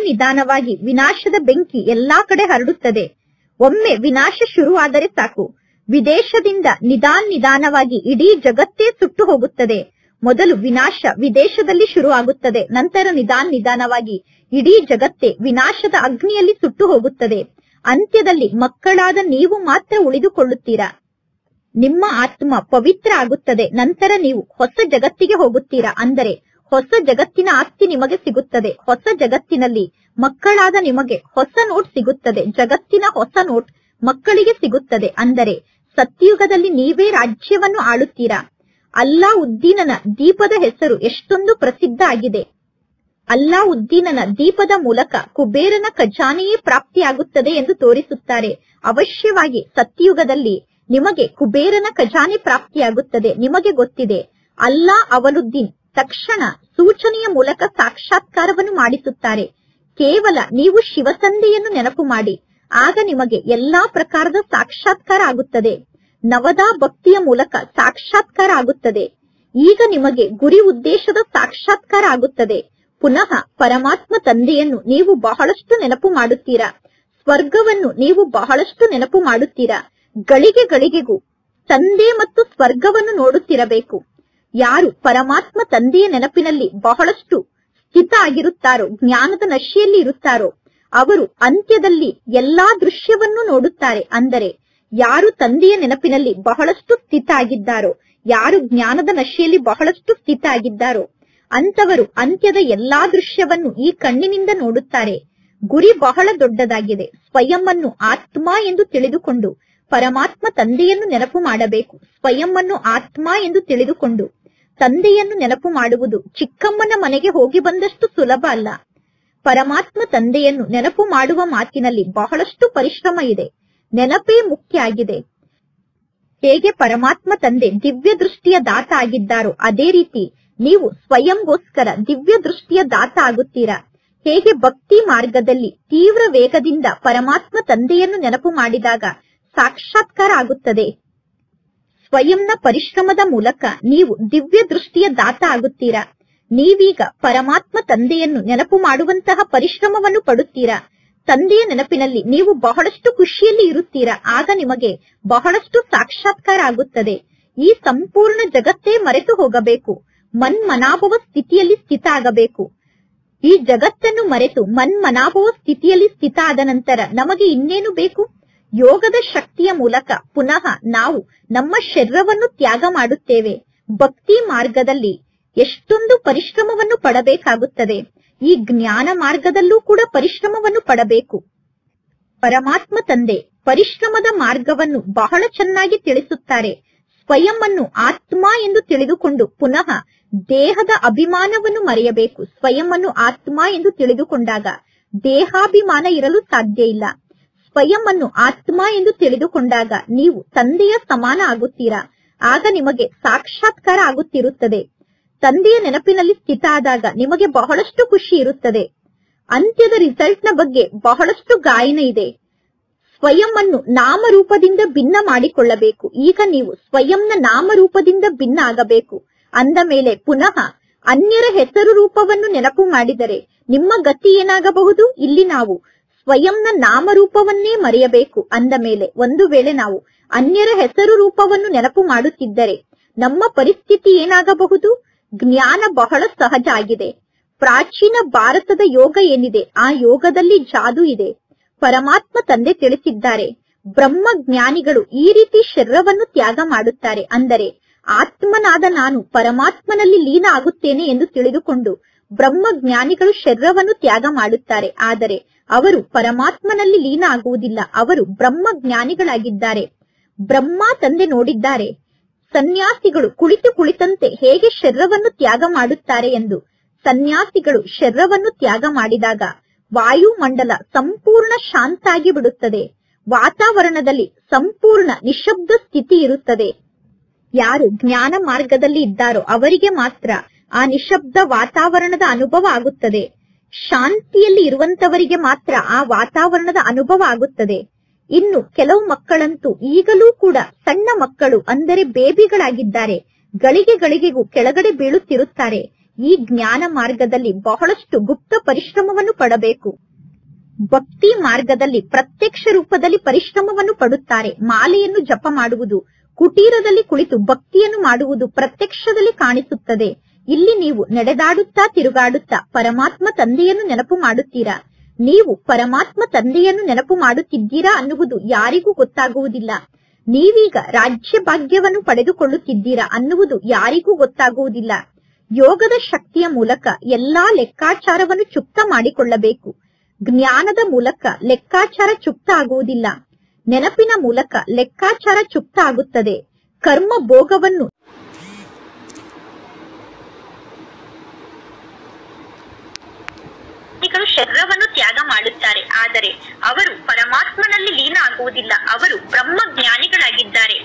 ನಿಧಾನವಾಗಿ ವಿನಾಶದ ಬೆಂಕಿ ಎಲ್ಲಾ ಕಡೆ ಹರಡುತ್ತದೆ. ಒಮ್ಮೆ ವಿನಾಶ ಶುರುವಾದರೆ ಸಾಕು, ವಿದೇಶದಿಂದ ನಿಧಾನವಾಗಿ ಇಡೀ ಜಗತ್ತೇ ಸುಟ್ಟು ಹೋಗುತ್ತದೆ. ಮೊದಲು ವಿನಾಶ ವಿದೇಶದಲ್ಲಿ ಶುರು ಆಗುತ್ತದೆ. ನಂತರ ನಿಧಾನವಾಗಿ ಇಡೀ ಜಗತ್ತೇ ವಿನಾಶದ ಅಗ್ನಿಯಲ್ಲಿ ಸುಟ್ಟು ಹೋಗುತ್ತದೆ. ಅಂತ್ಯದಲ್ಲಿ ಮಕ್ಕಳಾದ ನೀವು ಮಾತ್ರ ಉಳಿದುಕೊಳ್ಳುತ್ತೀರಾ. ನಿಮ್ಮ ಆತ್ಮ ಪವಿತ್ರ ಆಗುತ್ತದೆ. ನಂತರ ನೀವು ಹೊಸ ಜಗತ್ತಿಗೆ ಹೋಗುತ್ತೀರಾ. ಅಂದರೆ ಹೊಸ ಜಗತ್ತಿನ ಆಸ್ತಿ ನಿಮಗೆ ಸಿಗುತ್ತದೆ. ಹೊಸ ಜಗತ್ತಿನಲ್ಲಿ ಮಕ್ಕಳಾದ ನಿಮಗೆ ಹೊಸ ನೋಟ್ ಸಿಗುತ್ತದೆ. ಜಗತ್ತಿನ ಹೊಸ ನೋಟ್ ಮಕ್ಕಳಿಗೆ ಸಿಗುತ್ತದೆ. ಅಂದರೆ ಸತ್ಯಯುಗದಲ್ಲಿ ನೀವೇ ರಾಜ್ಯವನ್ನು ಆಳುತ್ತೀರಾ. ಅಲ್ಲಾವುದ್ದೀನನ ದೀಪದ ಹೆಸರು ಎಷ್ಟೊಂದು ಪ್ರಸಿದ್ಧ ಆಗಿದೆ. ಅಲ್ಲಾವುದ್ದೀನನ ದೀಪದ ಮೂಲಕ ಕುಬೇರನ ಖಜಾನೆಯೇ ಪ್ರಾಪ್ತಿಯಾಗುತ್ತದೆ ಎಂದು ತೋರಿಸುತ್ತಾರೆ. ಅವಶ್ಯವಾಗಿ ಸತ್ಯಯುಗದಲ್ಲಿ ನಿಮಗೆ ಕುಬೇರನ ಖಜಾನೆ ಪ್ರಾಪ್ತಿಯಾಗುತ್ತದೆ. ನಿಮಗೆ ಗೊತ್ತಿದೆ, ಅಲ್ಲಾ ಅವಲುದ್ದೀನ್ ತಕ್ಷಣ ಸೂಚನೆಯ ಮೂಲಕ ಸಾಕ್ಷಾತ್ಕಾರವನ್ನು ಮಾಡಿಸುತ್ತಾರೆ. ಕೇವಲ ನೀವು ಶಿವತಂದೆಯನ್ನು ನೆನಪು ಮಾಡಿ, ಆಗ ನಿಮಗೆ ಎಲ್ಲಾ ಪ್ರಕಾರದ ಸಾಕ್ಷಾತ್ಕಾರ ಆಗುತ್ತದೆ. ನವದಾ ಭಕ್ತಿಯ ಮೂಲಕ ಸಾಕ್ಷಾತ್ಕಾರ ಆಗುತ್ತದೆ. ಈಗ ನಿಮಗೆ ಗುರಿ ಉದ್ದೇಶದ ಸಾಕ್ಷಾತ್ಕಾರ ಆಗುತ್ತದೆ. ಪುನಃ ಪರಮಾತ್ಮ ತಂದೆಯನ್ನು ನೀವು ಬಹಳಷ್ಟು ನೆನಪು ಮಾಡುತ್ತೀರಾ. ಸ್ವರ್ಗವನ್ನು ನೀವು ಬಹಳಷ್ಟು ನೆನಪು ಮಾಡುತ್ತೀರಾ. ಗಳಿಗೆ ಗಳಿಗೆಗೂ ತಂದೆ ಮತ್ತು ಸ್ವರ್ಗವನ್ನು ನೋಡುತ್ತಿರಬೇಕು. ಯಾರು ಪರಮಾತ್ಮ ತಂದೆಯ ನೆನಪಿನಲ್ಲಿ ಬಹಳಷ್ಟು ಸ್ಥಿತ ಆಗಿರುತ್ತಾರೋ, ಜ್ಞಾನದ ನಶೆಯಲ್ಲಿ ಇರುತ್ತಾರೋ, ಅವರು ಅಂತ್ಯದಲ್ಲಿ ಎಲ್ಲಾ ದೃಶ್ಯವನ್ನು ನೋಡುತ್ತಾರೆ. ಅಂದರೆ ಯಾರು ತಂದೆಯ ನೆನಪಿನಲ್ಲಿ ಬಹಳಷ್ಟು ಸ್ಥಿತ ಆಗಿದ್ದಾರೋ, ಯಾರು ಜ್ಞಾನದ ನಶೆಯಲ್ಲಿ ಬಹಳಷ್ಟು ಸ್ಥಿತ ಆಗಿದ್ದಾರೋ ಅಂತವರು ಅಂತ್ಯದ ಎಲ್ಲಾ ದೃಶ್ಯವನ್ನು ಈ ಕಣ್ಣಿನಿಂದ ನೋಡುತ್ತಾರೆ. ಗುರಿ ಬಹಳ ದೊಡ್ಡದಾಗಿದೆ. ಸ್ವಯಂವನ್ನು ಆತ್ಮ ಎಂದು ತಿಳಿದುಕೊಂಡು ಪರಮಾತ್ಮ ತಂದೆಯನ್ನು ನೆನಪು ಮಾಡಬೇಕು. ಸ್ವಯಂವನ್ನು ಆತ್ಮ ಎಂದು ತಿಳಿದುಕೊಂಡು ತಂದೆಯನ್ನು ನೆನಪು ಮಾಡುವುದು ಚಿಕ್ಕಮ್ಮನ ಮನೆಗೆ ಹೋಗಿ ಬಂದಷ್ಟು ಸುಲಭ ಅಲ್ಲ. ಪರಮಾತ್ಮ ತಂದೆಯನ್ನು ನೆನಪು ಮಾಡುವ ಮಾತಿನಲ್ಲಿ ಬಹಳಷ್ಟು ಪರಿಶ್ರಮ ಇದೆ. ನೆನಪೇ ಮುಖ್ಯ ಆಗಿದೆ. ಹೇಗೆ ಪರಮಾತ್ಮ ತಂದೆ ದಿವ್ಯ ದೃಷ್ಟಿಯ ದಾತ ಆಗಿದ್ದಾರೋ ಅದೇ ರೀತಿ ನೀವು ಸ್ವಯಂಗೋಸ್ಕರ ದಿವ್ಯ ದೃಷ್ಟಿಯ ದಾತ ಆಗುತ್ತೀರಾ. ಹೇಗೆ ಭಕ್ತಿ ಮಾರ್ಗದಲ್ಲಿ ತೀವ್ರ ವೇಗದಿಂದ ಪರಮಾತ್ಮ ತಂದೆಯನ್ನು ನೆನಪು ಮಾಡಿದಾಗ ಸಾಕ್ಷಾತ್ಕಾರ ಆಗುತ್ತದೆ. ಸ್ವಯಂನ ಪರಿಶ್ರಮದ ಮೂಲಕ ನೀವು ದಿವ್ಯ ದೃಷ್ಟಿಯ ದಾತ ಆಗುತ್ತೀರಾ. ನೀವೀಗ ಪರಮಾತ್ಮ ತಂದೆಯನ್ನು ನೆನಪು ಮಾಡುವಂತಹ ಪರಿಶ್ರಮವನ್ನು ಪಡುತ್ತೀರಾ. ತಂದೆಯ ನೆನಪಿನಲ್ಲಿ ನೀವು ಬಹಳಷ್ಟು ಖುಷಿಯಲ್ಲಿ ಇರುತ್ತೀರಾ. ಆಗ ನಿಮಗೆ ಬಹಳಷ್ಟು ಸಾಕ್ಷಾತ್ಕಾರ ಆಗುತ್ತದೆ. ಈ ಸಂಪೂರ್ಣ ಜಗತ್ತೇ ಮರೆತು ಹೋಗಬೇಕು. ಮನ್ಮನಾಭವ ಸ್ಥಿತಿಯಲ್ಲಿ ಸ್ಥಿತ ಆಗಬೇಕು. ಈ ಜಗತ್ತನ್ನು ಮರೆತು ಮನ್ಮನಾಭವ ಸ್ಥಿತಿಯಲ್ಲಿ ಸ್ಥಿತ ಆದ ನಂತರ ನಮಗೆ ಇನ್ನೇನು ಬೇಕು? ಯೋಗದ ಶಕ್ತಿಯ ಮೂಲಕ ಪುನಃ ನಾವು ನಮ್ಮ ಶರೀರವನ್ನು ತ್ಯಾಗ ಮಾಡುತ್ತೇವೆ. ಭಕ್ತಿ ಮಾರ್ಗದಲ್ಲಿ ಎಷ್ಟೊಂದು ಪರಿಶ್ರಮವನ್ನು ಪಡಬೇಕಾಗುತ್ತದೆ. ಈ ಜ್ಞಾನ ಮಾರ್ಗದಲ್ಲೂ ಕೂಡ ಪರಿಶ್ರಮವನ್ನು ಪಡಬೇಕು. ಪರಮಾತ್ಮ ತಂದೆ ಪರಿಶ್ರಮದ ಮಾರ್ಗವನ್ನು ಬಹಳ ಚೆನ್ನಾಗಿ ತಿಳಿಸುತ್ತಾರೆ. ಸ್ವಯಂವನ್ನು ಆತ್ಮ ಎಂದು ತಿಳಿದುಕೊಂಡು ಪುನಃ ದೇಹದ ಅಭಿಮಾನವನ್ನು ಮರೆಯಬೇಕು. ಸ್ವಯಂವನ್ನು ಆತ್ಮ ಎಂದು ತಿಳಿದುಕೊಂಡಾಗ ದೇಹಾಭಿಮಾನ ಇರಲು ಸಾಧ್ಯ ಇಲ್ಲ. ಸ್ವಯಂವನ್ನು ಆತ್ಮ ಎಂದು ತಿಳಿದುಕೊಂಡಾಗ ನೀವು ತಂದೆಯ ಸಮಾನ ಆಗುತ್ತೀರಾ. ಆಗ ನಿಮಗೆ ಸಾಕ್ಷಾತ್ಕಾರ ಆಗುತ್ತಿರುತ್ತದೆ. ತಂದೆಯ ನೆನಪಿನಲ್ಲಿ ಸ್ಥಿತ ಆದಾಗ ನಿಮಗೆ ಬಹಳಷ್ಟು ಖುಷಿ ಇರುತ್ತದೆ. ಅಂತ್ಯದ ರಿಸಲ್ಟ್ ನ ಬಗ್ಗೆ ಬಹಳಷ್ಟು ಗಾಯನ ಇದೆ. ಸ್ವಯಂವನ್ನು ನಾಮರೂಪದಿಂದ ಭಿನ್ನ ಮಾಡಿಕೊಳ್ಳಬೇಕು. ಈಗ ನೀವು ಸ್ವಯಂನ ನಾಮರೂಪದಿಂದ ಭಿನ್ನ ಆಗಬೇಕು. ಅಂದ ಮೇಲೆ ಪುನಃ ಅನ್ಯರ ಹೆಸರು ರೂಪವನ್ನು ನೆನಪು ಮಾಡಿದರೆ ನಿಮ್ಮ ಗತಿ ಏನಾಗಬಹುದು? ಇಲ್ಲಿ ನಾವು ಸ್ವಯಂನ ನಾಮರೂಪವನ್ನೇ ಮರೆಯಬೇಕು. ಅಂದ ಮೇಲೆ ಒಂದು ವೇಳೆ ನಾವು ಅನ್ಯರ ಹೆಸರು ರೂಪವನ್ನು ನೆನಪು ಮಾಡುತ್ತಿದ್ದರೆ ನಮ್ಮ ಪರಿಸ್ಥಿತಿ ಏನಾಗಬಹುದು? ಜ್ಞಾನ ಬಹಳ ಸಹಜ ಆಗಿದೆ. ಪ್ರಾಚೀನ ಭಾರತದ ಯೋಗ ಏನಿದೆ ಆ ಯೋಗದಲ್ಲಿ ಜಾದು ಇದೆ. ಪರಮಾತ್ಮ ತಂದೆ ತಿಳಿಸಿದ್ದಾರೆ, ಬ್ರಹ್ಮ ಜ್ಞಾನಿಗಳು ಈ ರೀತಿ ಶರೀರವನ್ನು ತ್ಯಾಗ ಮಾಡುತ್ತಾರೆ. ಅಂದರೆ ಆತ್ಮನಾದ ನಾನು ಪರಮಾತ್ಮನಲ್ಲಿ ಲೀನ ಆಗುತ್ತೇನೆ ಎಂದು ತಿಳಿದುಕೊಂಡು ಬ್ರಹ್ಮ ಜ್ಞಾನಿಗಳು ಶರೀರವನ್ನು ತ್ಯಾಗ ಮಾಡುತ್ತಾರೆ. ಆದರೆ ಅವರು ಪರಮಾತ್ಮನಲ್ಲಿ ಲೀನ ಆಗುವುದಿಲ್ಲ. ಅವರು ಬ್ರಹ್ಮ ಜ್ಞಾನಿಗಳಾಗಿದ್ದಾರೆ. ಬ್ರಹ್ಮ ತಂದೆ ನೋಡಿದ್ದಾರೆ ಸನ್ಯಾಸಿಗಳು ಕುಳಿತಂತೆ ಹೇಗೆ ಶರೀರವನ್ನು ತ್ಯಾಗ ಮಾಡುತ್ತಾರೆ ಎಂದು. ಸನ್ಯಾಸಿಗಳು ಶರೀರವನ್ನು ತ್ಯಾಗ ಮಾಡಿದಾಗ ವಾಯುಮಂಡಲ ಸಂಪೂರ್ಣ ಶಾಂತ ಆಗಿ ಬಿಡುತ್ತದೆ. ವಾತಾವರಣದಲ್ಲಿ ಸಂಪೂರ್ಣ ನಿಶಬ್ದ ಸ್ಥಿತಿ ಇರುತ್ತದೆ. ಯಾರು ಜ್ಞಾನ ಮಾರ್ಗದಲ್ಲಿ ಇದ್ದಾರೋ ಅವರಿಗೆ ಮಾತ್ರ ಆ ನಿಶಬ್ದ ವಾತಾವರಣದ ಅನುಭವ ಆಗುತ್ತದೆ. ಶಾಂತಿಯಲ್ಲಿ ಇರುವಂತವರಿಗೆ ಮಾತ್ರ ಆ ವಾತಾವರಣದ ಅನುಭವ ಆಗುತ್ತದೆ. ಇನ್ನು ಕೆಲವು ಮಕ್ಕಳಂತೂ ಈಗಲೂ ಕೂಡ ಸಣ್ಣ ಮಕ್ಕಳು ಅಂದರೆ ಬೇಬಿಗಳಾಗಿದ್ದಾರೆ. ಗಳಿಗೆ ಗಳಿಗೆಗೂ ಕೆಳಗಡೆ ಬೀಳುತ್ತಿರುತ್ತಾರೆ. ಈ ಜ್ಞಾನ ಮಾರ್ಗದಲ್ಲಿ ಬಹಳಷ್ಟು ಗುಪ್ತ ಪರಿಶ್ರಮವನ್ನು ಪಡಬೇಕು. ಭಕ್ತಿ ಮಾರ್ಗದಲ್ಲಿ ಪ್ರತ್ಯಕ್ಷ ರೂಪದಲ್ಲಿ ಪರಿಶ್ರಮವನ್ನು ಪಡುತ್ತಾರೆ. ಮಾಲೆಯನ್ನು ಜಪ ಮಾಡುವುದು, ಕುಟೀರದಲ್ಲಿ ಕುಳಿತು ಭಕ್ತಿಯನ್ನು ಮಾಡುವುದು ಪ್ರತ್ಯಕ್ಷದಲ್ಲಿ ಕಾಣಿಸುತ್ತದೆ. ಇಲ್ಲಿ ನೀವು ನಡೆದಾಡುತ್ತಾ ತಿರುಗಾಡುತ್ತಾ ಪರಮಾತ್ಮ ತಂದೆಯನ್ನು ನೆನಪು ಮಾಡುತ್ತೀರಾ. ನೀವು ಪರಮಾತ್ಮ ತಂದೆಯನ್ನು ನೆನಪು ಮಾಡುತ್ತಿದ್ದೀರಾ ಅನ್ನುವುದು ಯಾರಿಗೂ ಗೊತ್ತಾಗುವುದಿಲ್ಲ. ನೀವೀಗ ರಾಜ್ಯ ಭಾಗ್ಯವನ್ನು ಪಡೆದುಕೊಳ್ಳುತ್ತಿದ್ದೀರಾ ಅನ್ನುವುದು ಯಾರಿಗೂ ಗೊತ್ತಾಗುವುದಿಲ್ಲ. ಯೋಗದ ಶಕ್ತಿಯ ಮೂಲಕ ಎಲ್ಲಾ ಲೆಕ್ಕಾಚಾರವನ್ನು ಚುಕ್ತ ಮಾಡಿಕೊಳ್ಳಬೇಕು. ಜ್ಞಾನದ ಮೂಲಕ ಲೆಕ್ಕಾಚಾರ ಚುಕ್ತ ಆಗುವುದಿಲ್ಲ. ನೆನಪಿನ ಮೂಲಕ ಲೆಕ್ಕಾಚಾರ ಚುಕ್ತ ಆಗುತ್ತದೆ. ಕರ್ಮ ಭೋಗವನ್ನು ಶರೀರವನ್ನು ತ್ಯಾಗ ಮಾಡುತ್ತಾರೆ, ಆದರೆ ಅವರು ಪರಮಾತ್ಮನಲ್ಲಿ ಲೀನ ಆಗುವುದಿಲ್ಲ. ಅವರು ಬ್ರಹ್ಮ ಜ್ಞಾನಿಗಳಾಗಿದ್ದಾರೆ.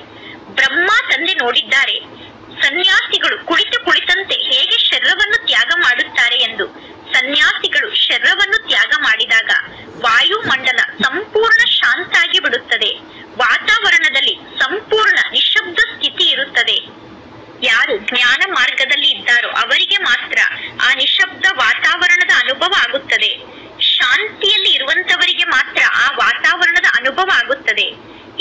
ಬ್ರಹ್ಮ ತಂದೆ ನೋಡಿದ್ದಾರೆ ಸನ್ಯಾಸಿಗಳು ಕುಳಿತಂತೆ ಹೇಗೆ ಶರೀರವನ್ನು ತ್ಯಾಗ ಮಾಡುತ್ತಾರೆ ಎಂದು. ಸನ್ಯಾಸಿಗಳು ಶರೀರವನ್ನು ತ್ಯಾಗ ಮಾಡಿದಾಗ ವಾಯುಮಂಡಲ ಸಂಪೂರ್ಣ ಶಾಂತ ಆಗಿ ಬಿಡುತ್ತದೆ. ವಾತಾವರಣದಲ್ಲಿ ಸಂಪೂರ್ಣ ನಿಶಬ್ದ ಸ್ಥಿತಿ ಇರುತ್ತದೆ. ಯಾರು ಜ್ಞಾನ ಮಾರ್ಗದಲ್ಲಿ ಇದ್ದಾರೋ ಅವರಿಗೆ ಮಾತ್ರ ಆ ನಿಶಬ್ದ ವಾತಾವರಣದ ಅನುಭವ ಆಗುತ್ತದೆ. ಶಾಂತಿಯಲ್ಲಿ ಇರುವಂತವರಿಗೆ ಮಾತ್ರ ಆ ವಾತಾವರಣದ ಅನುಭವ ಆಗುತ್ತದೆ.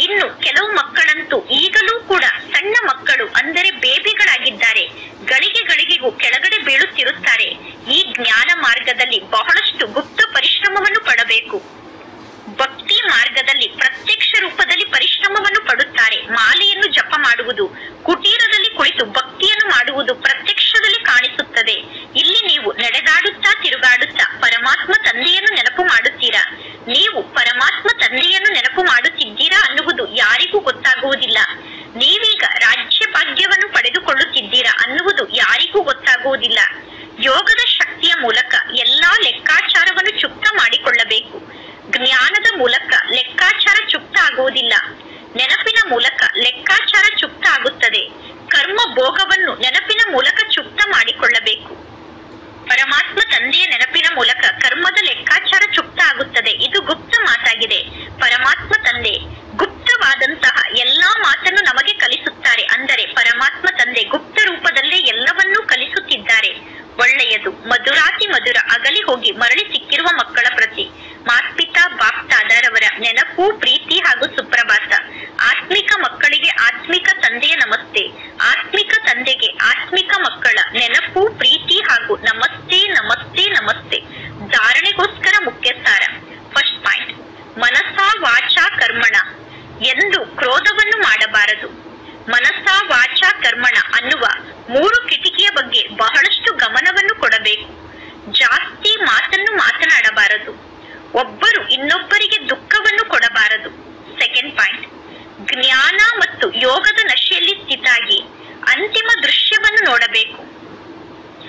ಇನ್ನು ಕೆಲವು ಮಕ್ಕಳಂತೂ ಈಗಲೂ ಕೂಡ ಸಣ್ಣ ಮಕ್ಕಳು ಅಂದರೆ ಬೇಬಿಗಳಾಗಿದ್ದಾರೆ. ಗಳಿಗೆಗೂ ಕೆಳಗಡೆ ಬೀಳುತ್ತಿರುತ್ತಾರೆ. ಈ ಜ್ಞಾನ ಮಾರ್ಗದಲ್ಲಿ ಬಹಳಷ್ಟು ಗುಪ್ತ ಪರಿಶ್ರಮವನ್ನು ಪಡಬೇಕು. ಭಕ್ತಿ ಮಾರ್ಗದಲ್ಲಿ ಪ್ರತ್ಯಕ್ಷ ರೂಪದಲ್ಲಿ ಪರಿಶ್ರಮವನ್ನು ಪಡುತ್ತಾರೆ. ಮಾಲೆಯನ್ನು ಜಪ ಮಾಡುವುದು, ಕುಟೀರದಲ್ಲಿ ಕುಳಿತು ಭಕ್ತಿಯನ್ನು ಮಾಡುವುದು ಪ್ರತ್ಯಕ್ಷದಲ್ಲಿ ಕಾಣಿಸುತ್ತದೆ. ಇಲ್ಲಿ ನೀವು ನಡೆದಾಡುತ್ತಾ ತಿರುಗಾಡುತ್ತಾ ಪರಮಾತ್ಮ ತಂದೆಯನ್ನು ನೆನಪು ಮಾಡುತ್ತೀರಾ. ನೀವು ಪರಮಾತ್ಮ ತಂದೆಯನ್ನು ನೆನಪು ಮಾಡುತ್ತಿದ್ದೀರಾ ಅನ್ನುವುದು ಯಾರಿಗೂ ಗೊತ್ತಾಗುವುದಿಲ್ಲ. ನೀವೀಗ ರಾಜ್ಯ ಭಾಗ್ಯವನ್ನು ಪಡೆದುಕೊಳ್ಳುತ್ತಿದ್ದೀರಾ ಅನ್ನುವುದು ಯಾರಿಗೂ ಗೊತ್ತಾಗುವುದಿಲ್ಲ. ಯೋಗದ ಶಕ್ತಿಯ ಮೂಲಕ ಎಲ್ಲಾ ಲೆಕ್ಕಾಚಾರವನ್ನು ಚುಕ್ತ ಮಾಡಿಕೊಳ್ಳಬೇಕು. ಜ್ಞಾನದ ಮೂಲಕ ಲೆಕ್ಕಾಚಾರ ಚುಕ್ತ ಆಗುವುದಿಲ್ಲ. ನೆನಪಿನ ಮೂಲಕ ಲೆಕ್ಕಾಚಾರ ಚುಕ್ತ ಆಗುತ್ತದೆ. ಕರ್ಮ ಭೋಗವನ್ನು ನೆನಪಿನ ಮೂಲಕ ಚುಕ್ತ ಮಾಡಿಕೊಳ್ಳಬೇಕು. ಪರಮಾತ್ಮ ತಂದೆಯ ನೆನಪಿನ ಮೂಲಕ ಕರ್ಮದ ಲೆಕ್ಕಾಚಾರ ಚುಕ್ತ ಆಗುತ್ತದೆ. ಇದು ಗುಪ್ತ ಮಾತಾಗಿದೆ. ಪರಮಾತ್ಮ ತಂದೆ ಗುಪ್ತವಾದಂತಹ ಎಲ್ಲಾ ಮಾತನ್ನು ನಮಗೆ ಕಲಿಸುತ್ತಾರೆ. ಅಂದರೆ ಪರಮಾತ್ಮ ತಂದೆ ಗುಪ್ತ ರೂಪದಲ್ಲೇ ಎಲ್ಲವನ್ನೂ ಕಲಿಸುತ್ತಿದ್ದಾರೆ. ಒಳ್ಳೆಯದು. ಮಧುರಾತಿ ಮಧುರ ಅಗಲಿ ಹೋಗಿ ಮರಳಿ ಸಿಕ್ಕಿರುವ ಮಕ್ಕಳ ಪ್ರತಿ ಮಾತ್ಪಿತಾ ಬಾಪ್ತಾದರವರ ನೆನಪು, ಪ್ರೀತಿ ಹಾಗೂ ಸುಪ್ರಭಾತ. ಆತ್ಮಿಕ ಮಕ್ಕಳಿಗೆ ಆತ್ಮಿಕ ತಂದೆಯ ನಮಸ್ತೆ. ಆತ್ಮಿಕ ತಂದೆಗೆ ಆತ್ಮಿಕ ಮಕ್ಕಳ ನೆನಪು, ಪ್ರೀತಿ ಹಾಗೂ ನಮಸ್ತೆ ನಮಸ್ತೆ ನಮಸ್ತೆ. ಧಾರಣೆಗೋಸ್ಕರ ಮುಖ್ಯ ಸಾರ. ಫಸ್ಟ್ ಪಾಯಿಂಟ್, ಮನಸ ವಾಚ ಕರ್ಮಣ ಎಂದು ಕ್ರೋಧವನ್ನು ಮಾಡಬಾರದು. ಮನಸ ವಾಚ ಕರ್ಮಣ ಅನ್ನುವ 3 ಕಿಟಿಕಿಯ ಬಗ್ಗೆ ಬಹಳಷ್ಟು ಗಮನವನ್ನು ಕೊಡಬೇಕು. ಜಾಸ್ತಿ ಮಾತನ್ನು ಮಾತನಾಡಬಾರದು. ಒಬ್ಬರು ಇನ್ನೊಬ್ಬರಿಗೆ ದುಃಖವನ್ನು ಕೊಡಬಾರದು. ಸೆಕೆಂಡ್ ಪಾಯಿಂಟ್, ಜ್ಞಾನ ಮತ್ತು ಯೋಗದ ನಶೆಯಲ್ಲಿ ಸ್ಥಿತಾಗಿ ಅಂತಿಮ ದೃಶ್ಯವನ್ನು ನೋಡಬೇಕು.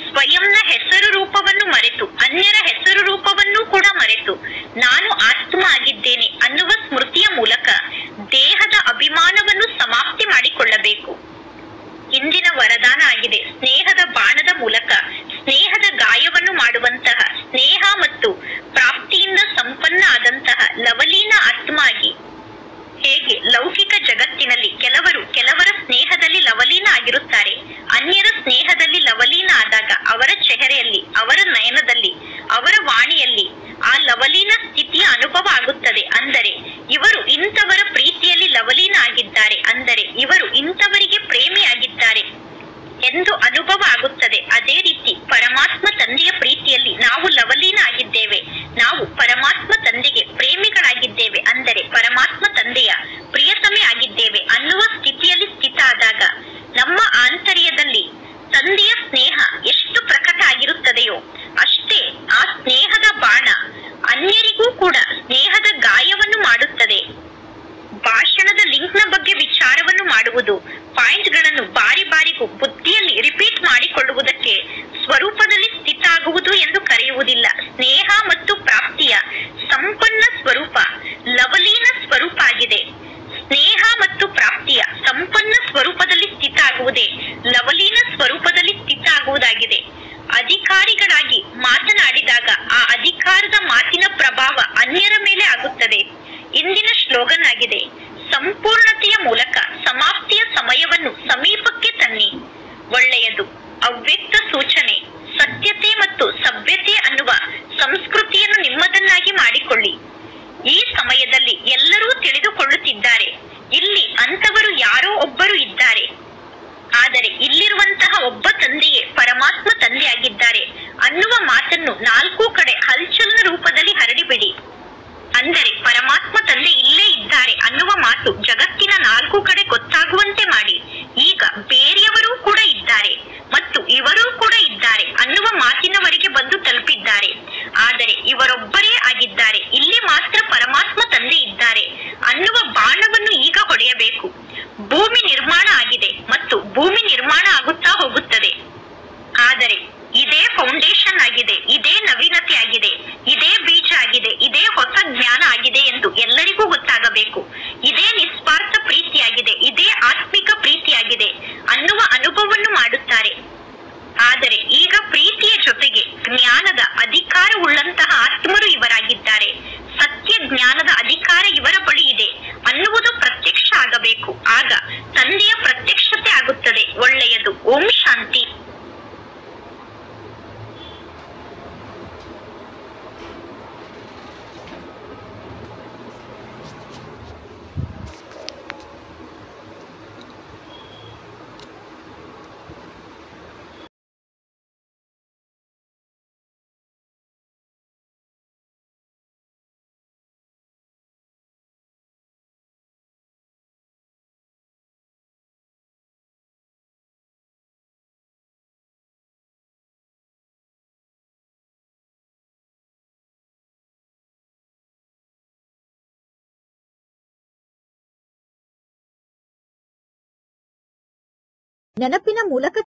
ಸ್ವಯಂನ ಹೆಸರು ರೂಪವನ್ನು ಮರೆತು ಅನ್ಯರ ಹೆಸರು ರೂಪವನ್ನು ಕೂಡ ಮರೆತು ನಾನು ಆತ್ಮ ಆಗಿದ್ದೇನೆ ಅನ್ನುವ ಸ್ಮೃತಿಯ ಮೂಲಕ ದೇಹದ ಅಭಿಮಾನವನ್ನು ಸಮಾಪ್ತಿ ಮಾಡಿಕೊಳ್ಳಬೇಕು. ಇಂದಿನ ವರದಾನ ಆಗಿದೆ. ಸ್ನೇಹದ ಬಾಣದ ಮೂಲಕ ಸ್ನೇಹದ ಗಾಯವನ್ನು ಮಾಡುವಂತಹ, ಸ್ನೇಹ ಮತ್ತು ಪ್ರಾಪ್ತಿಯಿಂದ ಸಂಪನ್ನ ಆದಂತಹ ಲವಲೀನ ಆತ್ಮ ಆಗಿ. ಹೇಗೆ ಲೌಕಿಕ ಜಗತ್ತಿನಲ್ಲಿ ಕೆಲವರ ಸ್ನೇಹದಲ್ಲಿ ಲವಲೀನ ಆಗಿರುತ್ತಾರೆ. ಅನ್ಯರ ಸ್ನೇಹದಲ್ಲಿ ಲವಲೀನ ಆದಾಗ ಅವರ ಚೆಹರೆಯಲ್ಲಿ, ಅವರ ನಯನದಲ್ಲಿ, ಅವರ ವಾಣಿಯಲ್ಲಿ ಆ ಲವಲೀನ ಸ್ಥಿತಿಯ ಅನುಭವ ಆಗುತ್ತದೆ. ಅಂದರೆ ಇವರು ಇಂಥವರ ಪ್ರೀತಿಯಲ್ಲಿ ಲವಲೀನ ಆಗಿದ್ದಾರೆ, ಅಂದರೆ ಇವರು ಇಂಥವರಿಗೆ ಪ್ರೇಮಿಯಾಗಿದ್ದಾರೆ ಎಂದು ಅನುಭವ ಆಗುತ್ತದೆ. ಅದೇ ರೀತಿ ಪರಮಾತ್ಮ ತಂದೆಯ ಪ್ರೀತಿಯಲ್ಲಿ ನಾವು ಲವಲೀನ ಆಗಿದ್ದೇವೆ, ನಾವು ಪರಮಾತ್ಮ ತಂದೆಗೆ ಪ್ರೇಮಿಗಳಾಗಿದ್ದೇವೆ, ಅಂದರೆ ಪರಮಾತ್ಮ ತಂದೆಯ ಪ್ರಿಯತಮೆ ಆಗಿದ್ದೇವೆ ಅನ್ನುವ ಸ್ಥಿತಿಯಲ್ಲಿ ಸ್ಥಿತ ಆದಾಗ ನಮ್ಮ ಆಂತರ್ಯದಲ್ಲಿ ತಂದೆಯ ಸ್ನೇಹ ಎಷ್ಟು ಪ್ರಕಟ ಆಗಿರುತ್ತದೆಯೋ ಅಷ್ಟೇ ಆ ಸ್ನೇಹದ ಬಾಣ ಅನ್ಯರಿಗೂ ಕೂಡ ಸ್ನೇಹದ ಗಾಯವನ್ನು ಮಾಡುತ್ತದೆ. ಭಾಷಣದ ಲಿಂಕ್ನ ಬಗ್ಗೆ ವಿಚಾರವನ್ನು ಮಾಡುವುದು, ಪಾಯಿಂಟ್ಗಳನ್ನು ಬಾರಿಗೂ ಬುದ್ಧಿಯಲ್ಲಿ ರಿಪೀಟ್ ಮಾಡಿಕೊಳ್ಳುವುದಕ್ಕೆ ಸ್ವರೂಪದಲ್ಲಿ ಸ್ಥಿತ ಆಗುವುದು ಎಂದು ಕರೆಯುವುದಿಲ್ಲ. ಸ್ನೇಹ ಮತ್ತು ಪ್ರಾಪ್ತಿಯ ಸಂಪನ್ನ ಸ್ವರೂಪ ಲವಲೀನ ಸ್ವರೂಪ ಆಗಿದೆ. ಸ್ನೇಹ ಮತ್ತು ಪ್ರಾಪ್ತಿಯ ಸಂಪನ್ನ ಸ್ವರೂಪದಲ್ಲಿ ಸ್ಥಿತ ಆಗುವುದೇ ಲವಲೀನ ಸ್ವರೂಪದಲ್ಲಿ ಸ್ಥಿತ ಆಗುವುದಾಗಿದೆ. ಅಧಿಕಾರಿಗಳಾಗಿ ಮಾತನಾಡಿದಾಗ ಆ ಅಧಿಕಾರದ ಮಾತಿನ ಪ್ರಭಾವ ಅನ್ಯರ ಮೇಲೆ ಆಗುತ್ತದೆ. ಇಂದಿನ ಸ್ಲೋಗನ್ ಆಗಿದೆ, ಸಂಪೂರ್ಣತೆಯ ಮೂಲಕ ಸಮಾಪ್ತಿಯ ಸಮಯವನ್ನು ಸಮೀಪಕ್ಕೆ ತನ್ನಿ. ಒಳ್ಳೆಯದು. ಅವ್ಯಕ್ತ ಸೂಚನೆ, ಸತ್ಯತೆ ಮತ್ತು ಸಭ್ಯತೆ ಅನ್ನುವ ಸಂಸ್ಕೃತಿಯನ್ನು ನಿಮ್ಮದನ್ನಾಗಿ ಮಾಡಿಕೊಳ್ಳಿ. ಈ ಸಮಯದಲ್ಲಿ ಎಲ್ಲರೂ ತಿಳಿದುಕೊಳ್ಳುತ್ತಿದ್ದಾರೆ, ಇಲ್ಲಿ ಅಂತವರು ಯಾರೋ ಒಬ್ಬರು ಇದ್ದಾರೆ. ಆದರೆ ಇಲ್ಲಿರುವಂತಹ ಒಬ್ಬ ತಂದೆಯೇ ಪರಮಾತ್ಮ ತಂದೆಯಾಗಿದ್ದಾರೆ ಅನ್ನುವ ಮಾತನ್ನು 4 ಕಡೆ ಹಲ್ಚಲ್ನ ರೂಪದಲ್ಲಿ ಹರಡಿಬಿಡಿ. ಅಂದರೆ ಪರಮಾತ್ಮ ತಂದೆ ಇಲ್ಲೇ ಇದ್ದಾರೆ ಅನ್ನುವ ಮಾತು ಜಗತ್ತಿನ 4 ಕಡೆ ಗೊತ್ತಾಗುವಂತೆ ಮಾಡಿ. ಈಗ ಬೇರೆಯವರೂ ಕೂಡ ಇದ್ದಾರೆ ಮತ್ತು ಇವರೂ ಕೂಡ ಇದ್ದಾರೆ ಅನ್ನುವ ಮಾತಿನವರೆಗೆ ಬಂದು ತಲುಪಿದ್ದಾರೆ. ಆದರೆ ಇವರೊಬ್ಬರೇ ಆಗಿದ್ದಾರೆ, ಇಲ್ಲಿ ಮಾತ್ರ ಪರಮಾತ್ಮ ತಂದೆ ಇದ್ದಾರೆ ಅನ್ನುವ ಬಾಣವನ್ನು ಈಗ ಹೊಡೆಯಬೇಕು. ಭೂಮಿ ನಿರ್ಮಾಣ ಆಗಿದೆ ಮತ್ತು ಭೂಮಿ ನಿರ್ಮಾಣ ಆಗುತ್ತಾ ಹೋಗುತ್ತದೆ. ಆದರೆ ಇದೇ ಫೌಂಡೇಶನ್ ಆಗಿದೆ, ಇದೇ ನವೀನತೆ ಆಗಿದೆ, ಇದೇ ಬೀಜ ಆಗಿದೆ, ಇದೇ ಹೊಸ ಜ್ಞಾನ ಆಗಿದೆ ಎಂದು ಎಲ್ಲರಿಗೂ ಗೊತ್ತಾಗಬೇಕು. ಇದೇ ನಿಸ್ವಾರ್ಥ ಪ್ರೀತಿಯಾಗಿದೆ, ಇದೇ ಆತ್ಮಿಕ ಪ್ರೀತಿಯಾಗಿದೆ ಅನ್ನುವ ಅನುಭವವನ್ನು ಮಾಡುತ್ತಾರೆ. ಆದರೆ ಈಗ ಪ್ರೀತಿಯ ಜೊತೆಗೆ ಜ್ಞಾನದ ಅಧಿಕಾರ ಉಳ್ಳಂತಹ ಆತ್ಮರು ಇವರಾಗಿದ್ದಾರೆ. ಸತ್ಯ ಜ್ಞಾನದ ಅಧಿಕಾರ ಇವರ ಬಳಿ ಇದೆ ಅನ್ನುವುದು ಪ್ರತ್ಯಕ್ಷ ಆಗಬೇಕು. ಆಗ ತಂದೆಯ ಪ್ರತ್ಯಕ್ಷತೆ ಆಗುತ್ತದೆ. ಒಳ್ಳೆಯದು. ಓಂ ಶಾಂತಿ. ನೆನಪಿನ ಮೂಲಕ